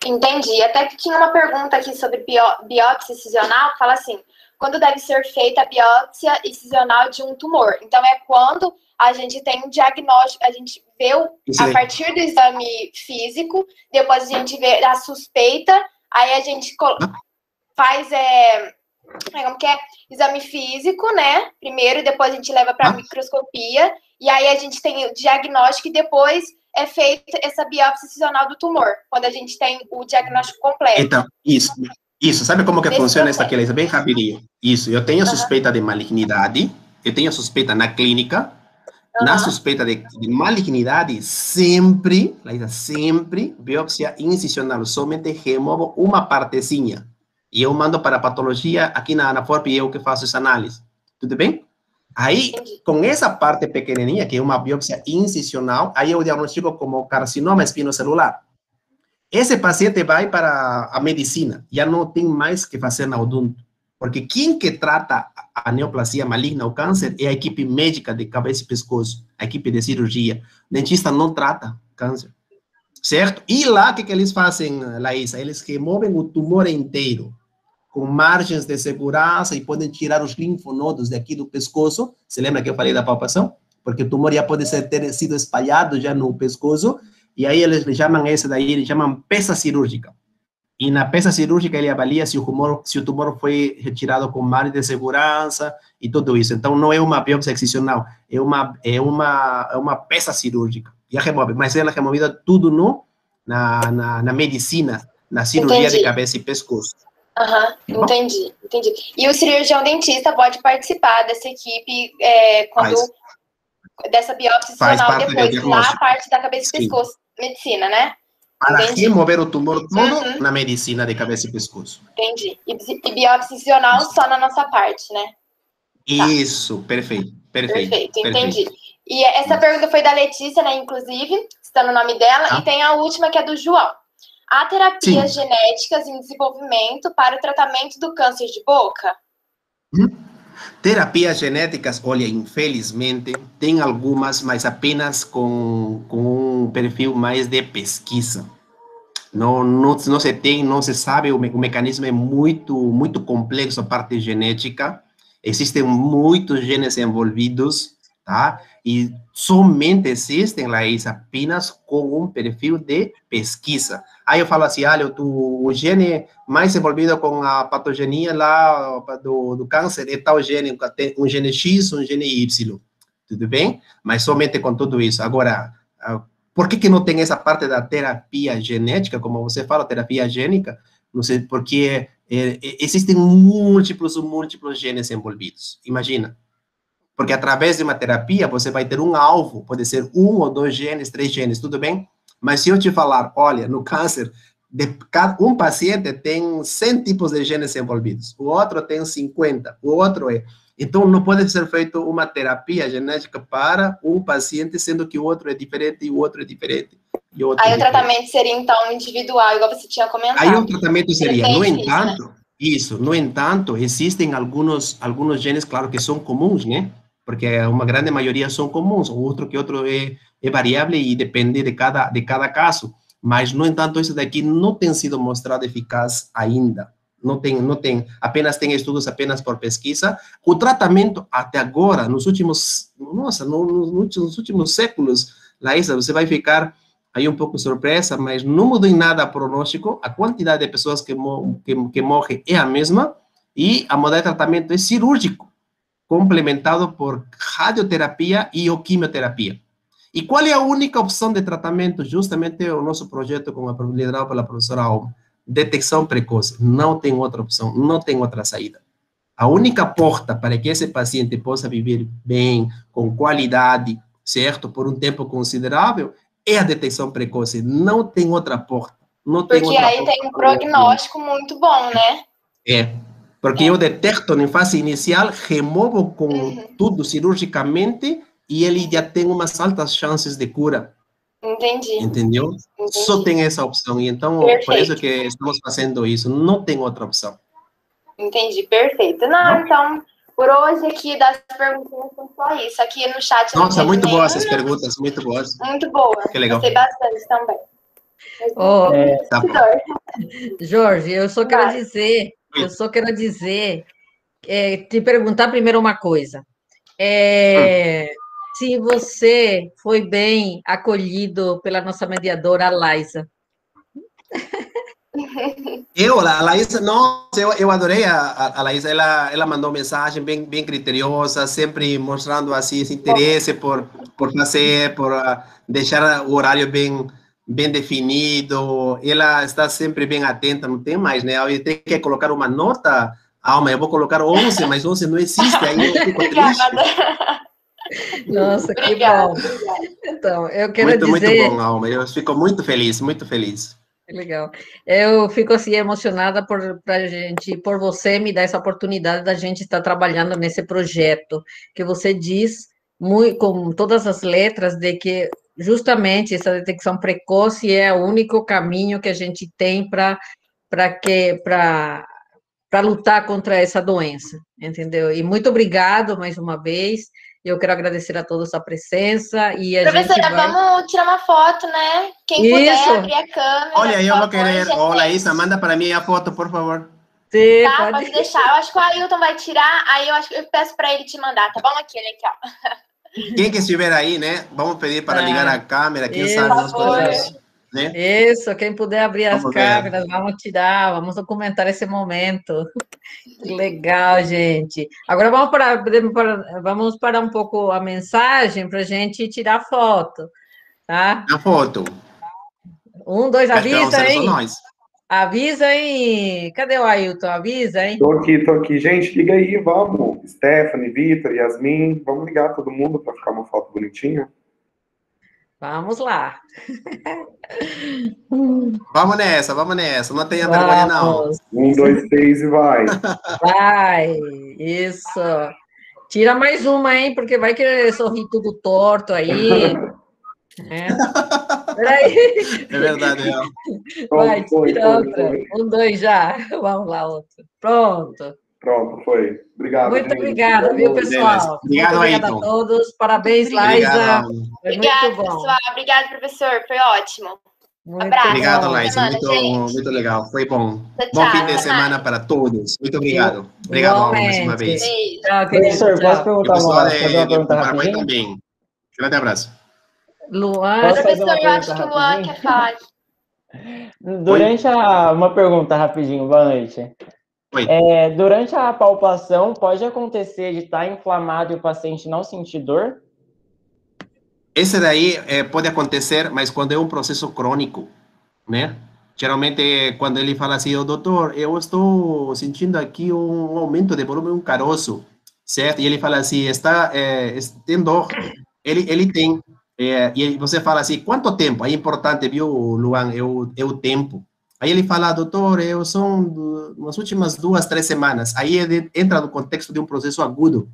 Entendi. Até que tinha uma pergunta aqui sobre biópsia incisional, que fala assim, quando deve ser feita a biópsia incisional de um tumor? Então, é quando a gente tem um diagnóstico, a gente vê a partir do exame físico, depois a gente vê a suspeita, aí a gente faz como que é? Exame físico, né? Primeiro, e depois a gente leva para a microscopia, e aí a gente tem o diagnóstico e depois é feita essa biópsia incisional do tumor, quando a gente tem o diagnóstico completo. Então, isso. Sabe como que funciona essa aqui, Laísa? Bem rapidinho. Isso, eu tenho suspeita de malignidade, eu tenho suspeita na clínica, na suspeita de malignidade, sempre, Laísa, sempre, biópsia incisional, somente removo uma partezinha. E eu mando para a patologia, aqui na FORP, eu que faço essa análise. Tudo bem? Aí, com essa parte pequenininha, que é uma biópsia incisional, aí eu diagnostico como carcinoma espinocelular. Esse paciente vai para a medicina, já não tem mais que fazer na odonto. Porque quem que trata a neoplasia maligna, o câncer, é a equipe médica de cabeça e pescoço, a equipe de cirurgia. O dentista não trata câncer, certo? E lá, o que eles fazem, Laísa? Eles removem o tumor inteiro, com margens de segurança, e podem tirar os linfonodos daqui do pescoço. Você lembra que eu falei da palpação? Porque o tumor já pode ter sido espalhado já no pescoço, e aí eles chamam essa daí, eles chamam peça cirúrgica. E na peça cirúrgica ele avalia se o tumor foi retirado com margem de segurança e tudo isso. Então, não é uma biópsia excisional, é uma peça cirúrgica. Já remove, mas ela é removida tudo na medicina, na cirurgia de cabeça e pescoço. Entendi. E o cirurgião dentista pode participar dessa equipe dessa biópsia incisional depois, na parte da cabeça e pescoço, medicina, né? Para remover o tumor todo na medicina de cabeça e pescoço. Entendi. E biópsia incisional só na nossa parte, né? Isso, tá. Perfeito, entendi. E essa pergunta foi da Letícia, né, inclusive, citando o nome dela, e tem a última que é do João. Há terapias genéticas em desenvolvimento para o tratamento do câncer de boca? Terapias genéticas, olha, infelizmente, tem algumas, mas apenas com um perfil mais de pesquisa. Não se sabe, o mecanismo é muito complexo, a parte genética. Existem muitos genes envolvidos, tá? E somente existem, Laís, apenas com um perfil de pesquisa. Aí eu falo assim, olha, o gene mais envolvido com a patogenia lá do câncer é tal gene, tem um gene X, um gene Y, tudo bem? Mas somente com tudo isso. Agora, por que não tem essa parte da terapia genética, como você fala, terapia gênica? Não sei, porque existem múltiplos genes envolvidos. Imagina. Porque através de uma terapia, você vai ter um alvo, pode ser 1 ou 2 genes, 3 genes, tudo bem? Mas se eu te falar, olha, no câncer, um paciente tem 100 tipos de genes envolvidos, o outro tem 50, o outro é... Então, não pode ser feita uma terapia genética para um paciente, sendo que o outro é diferente e o outro é diferente. E o outro Aí é o diferente. tratamento seria, então, individual, igual você tinha comentado. Aí o tratamento seria, no Interessante isso, entanto, né? isso, no entanto, existem alguns genes, claro, que são comuns, né? Porque uma grande maioria são comuns, outro que outro é variável e depende de cada caso. Mas, no entanto, isso daqui não tem sido mostrado eficaz ainda. Apenas tem estudos apenas por pesquisa. O tratamento até agora, nos últimos séculos, Laísa, você vai ficar aí um pouco surpresa, mas não mudou em nada o pronóstico, a quantidade de pessoas que morrem é a mesma, e a modalidade de tratamento é cirúrgico, complementado por radioterapia e ou quimioterapia. E qual é a única opção de tratamento? Justamente o nosso projeto, liderado pela professora Alma, detecção precoce. Não tem outra opção, não tem outra saída. A única porta para que esse paciente possa viver bem, com qualidade, certo, por um tempo considerável, é a detecção precoce. Não tem outra porta. Não tem Porque outra aí porta tem um prognóstico muito bom, né? É, porque eu detecto em fase inicial, removo com tudo cirurgicamente e ele já tem umas altas chances de cura. Entendi. Entendeu? Só tem essa opção. E então, por isso Perfeito. que estamos fazendo isso. Não tem outra opção. Entendi, perfeito. Não, então, por hoje aqui das perguntas foi só isso. Aqui no chat não Nossa, teve muito boas nenhuma. essas perguntas, muito boas. Muito boa. Que legal. Gostei bastante também. Oh, Tá bom. Jorge, eu só quero dizer, te perguntar primeiro uma coisa. Se você foi bem acolhido pela nossa mediadora, Laísa. A Laísa, nossa, eu adorei a Laísa, ela mandou mensagem bem criteriosa, sempre mostrando assim, esse interesse por fazer, por deixar o horário bem definido, ela está sempre bem atenta, não tem mais, né? Eu tenho que colocar uma nota, Alma, eu vou colocar 11, mas 11 não existe, aí eu fico triste. Nossa, que bom. Então, eu quero dizer... Muito bom, Alma, eu fico muito feliz, muito feliz. Legal. Eu fico assim emocionada por você me dar essa oportunidade da gente estar trabalhando nesse projeto que você diz muito, com todas as letras de que justamente essa detecção precoce é o único caminho que a gente tem para lutar contra essa doença, entendeu? E muito obrigado mais uma vez. Eu quero agradecer a todos a presença e a Professora, gente vai... vamos tirar uma foto, né? Quem puder abrir a câmera. Olha, eu vou querer. Gente. Ô, Laísa, manda para mim a foto, por favor. Sim, tá, pode deixar. Eu acho que o Ailton vai tirar, aí eu peço para ele te mandar, tá bom? Aqui, olha aqui, ó. Quem que estiver aí, né? Vamos pedir para ligar a câmera, quem sabe nós podemos, né? Isso, quem puder abrir as câmeras, vamos tirar, vamos documentar esse momento. Que legal, gente. Agora vamos parar um pouco a mensagem para a gente tirar foto, tá? A foto. 1, 2, avisa, hein? Nós. Avisa, hein? Cadê o Ailton? Avisa, hein? Tô aqui. Gente, liga aí, vamos. Stephanie, Vitor, Yasmin, vamos ligar todo mundo para ficar uma foto bonitinha. Vamos lá. Vamos nessa. Não tenha vergonha, não. 1, 2, 3 e vai. Vai, isso. Tira mais uma, hein? Porque vai querer sorrir tudo torto aí. Peraí. É verdade, Vai, tira outra. 1, 2, já. Vamos lá, outra. Pronto, foi. Obrigado, muito gente. obrigada, viu, pessoal? Obrigado, muito obrigada a todos. Parabéns, Laísa. Obrigada, muito bom. pessoal. Obrigada, professor. Foi ótimo. Muito obrigado, bom. Laísa. Muito legal. Foi bom. Tchau, bom fim de semana para todos. Muito obrigado. Obrigado, Alma, mais uma vez. Beijo. Tchau, querido. Professor, posso perguntar uma pergunta Paraguai rapidinho? também. Grande abraço. Luan. Posso fazer Professor, uma eu acho pergunta que o Luan rapidinho? quer falar. Durante uma pergunta rapidinho, boa noite. Oi. Durante a palpação, pode acontecer de estar inflamado e o paciente não sentir dor? Esse daí pode acontecer, mas quando é um processo crônico, né? Geralmente, quando ele fala assim, oh, doutor, eu estou sentindo aqui um aumento de volume, um caroço, certo? E ele fala assim, tem dor. Ele tem. E você fala assim, quanto tempo? É importante, viu, Luan? É o tempo. Aí ele fala, doutor, eu sou nas últimas 2, 3 semanas. Aí ele entra no contexto de um processo agudo.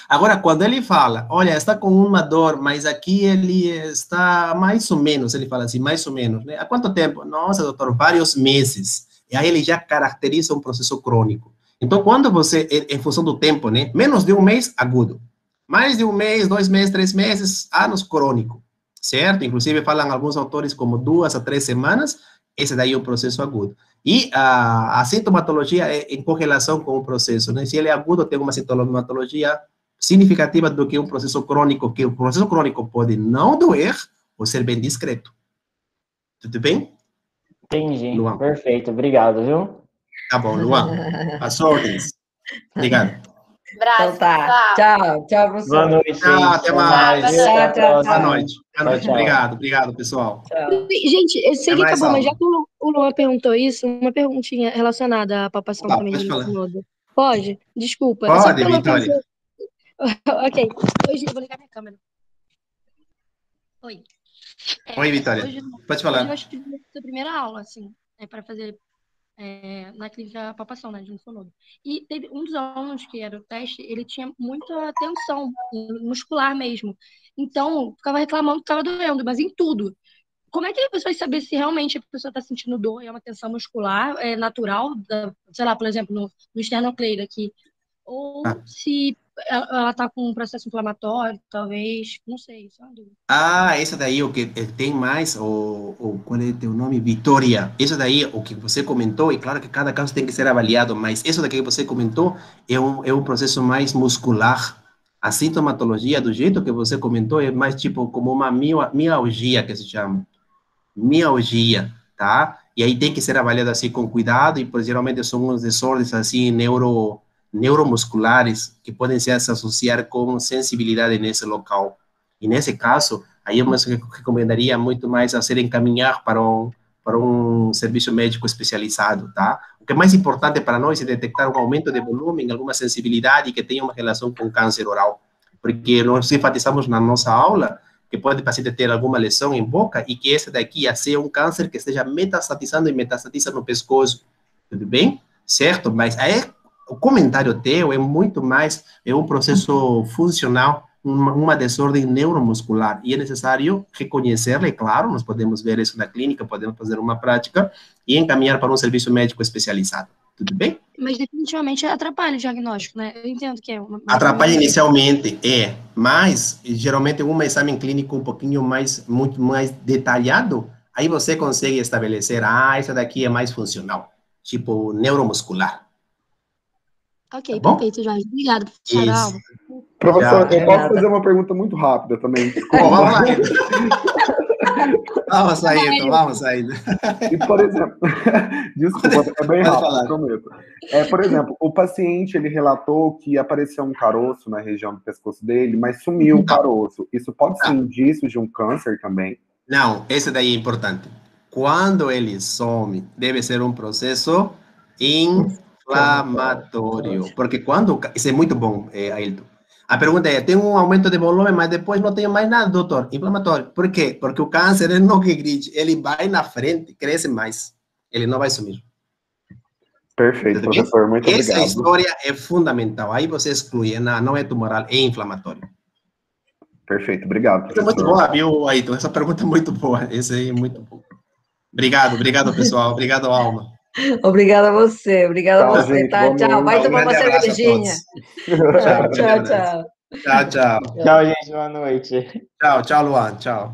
Agora, quando ele fala, olha, está com uma dor, mas aqui ele está mais ou menos, ele fala assim, mais ou menos, né? Há quanto tempo? Nossa, doutor, vários meses. E aí ele já caracteriza um processo crônico. Então, quando você, em função do tempo, né? Menos de um mês, agudo. Mais de um mês, 2 meses, 3 meses, anos, crônico. Certo? Inclusive, falam alguns autores como 2 a 3 semanas, esse daí é um processo agudo. E a sintomatologia é em correlação com o processo, né? Se ele é agudo, tem uma sintomatologia significativa do que um processo crônico, que o processo crônico pode não doer ou ser bem discreto. Tudo bem? Entendi. Luan. Perfeito. Obrigado, viu? Tá bom, Luan. As ordens. Obrigado. Abraço, Então tá. pessoal. Tchau, professor. Boa noite. Tchau, até mais. viu? Até a Tchau, tchau, próxima. Boa noite. Boa noite. Tchau. Obrigado, pessoal. Tchau. Gente, eu sei Até que mais, acabou, mas Alma. já que o Luan perguntou isso, uma perguntinha relacionada à palpação Opa, também pode de falar. nodo. Pode? Desculpa. Só Pode, pelo Vitória. Ok. Hoje eu vou ligar minha câmera. Oi. Oi, Vitória. Hoje Pode eu falar. tive a primeira aula, assim, para fazer na clínica palpação, né, de um sonodo. E teve um dos alunos que era o teste, ele tinha muita tensão muscular mesmo. Então, ficava reclamando que estava doendo, mas em tudo. Como é que a pessoa vai saber se realmente a pessoa está sentindo dor e é uma tensão muscular natural, sei lá, por exemplo, no esternocleido aqui, ou Ah. se ela está com um processo inflamatório, talvez, não sei, isso é uma dúvida. Essa daí, o que tem mais, qual é o teu nome? Vitória. Isso daí, o que você comentou, e claro que cada caso tem que ser avaliado, mas isso daqui que você comentou é um processo mais muscular. A sintomatologia, do jeito que você comentou, é mais tipo como uma mialgia, que se chama. Mialgia, tá? E aí tem que ser avaliado assim com cuidado, e pois, geralmente são uns desordens assim neuromusculares que podem se associar com sensibilidade nesse local. E nesse caso, aí eu recomendaria muito mais a ser encaminhar para um serviço médico especializado, tá? O que é mais importante para nós é detectar um aumento de volume, alguma sensibilidade que tenha uma relação com câncer oral, porque nós enfatizamos na nossa aula que pode o paciente ter alguma lesão em boca e que esse daqui ia ser um câncer que esteja metastatizando e metastatiza no pescoço, tudo bem? Certo? Mas aí o comentário teu é muito mais, é um processo funcional, uma desordem neuromuscular, e é necessário reconhecê-la, e claro, nós podemos ver isso na clínica, podemos fazer uma prática e encaminhar para um serviço médico especializado, tudo bem? Mas definitivamente atrapalha o diagnóstico, né? Eu entendo que é uma... Atrapalha inicialmente, mas geralmente um exame clínico um pouquinho muito mais detalhado, aí você consegue estabelecer, essa daqui é mais funcional, tipo neuromuscular. Ok, Tá bom? perfeito, Jorge. Obrigada, professora Isso. Alma. Professor, Tchau. eu posso fazer uma pergunta muito rápida também? Bom, vamos lá. Vamos sair. E, por exemplo, desculpa, é bem Pode rápido, falar. prometo. Por exemplo, o paciente, ele relatou que apareceu um caroço na região do pescoço dele, mas sumiu o caroço. Isso pode ser indício de um câncer também? Não, esse daí é importante. Quando ele some, deve ser um processo inflamatório. Porque quando... Isso é muito bom, Ailton. A pergunta é, tem um aumento de volume, mas depois não tem mais nada, doutor. Inflamatório. Por quê? Porque o câncer, ele não regride. Ele vai na frente, cresce mais. Ele não vai sumir. Perfeito, Tudo bem? professor. Muito Essa obrigado. história é fundamental. Aí você exclui, não é tumoral, é inflamatório. Perfeito, obrigado, Essa é professor. muito boa, viu, Ailton? Essa pergunta é muito boa. Esse aí é muito bom. Obrigado, pessoal. Obrigado, Alma. Obrigada a você, Tchau, gente, tá? boa Tchau, noite. vai Um tomar uma grande abraço a cervejinha. todos. Tchau, Grande tchau, abraço. tchau. Tchau. Tchau, gente. Boa noite. Tchau, Luan. Tchau.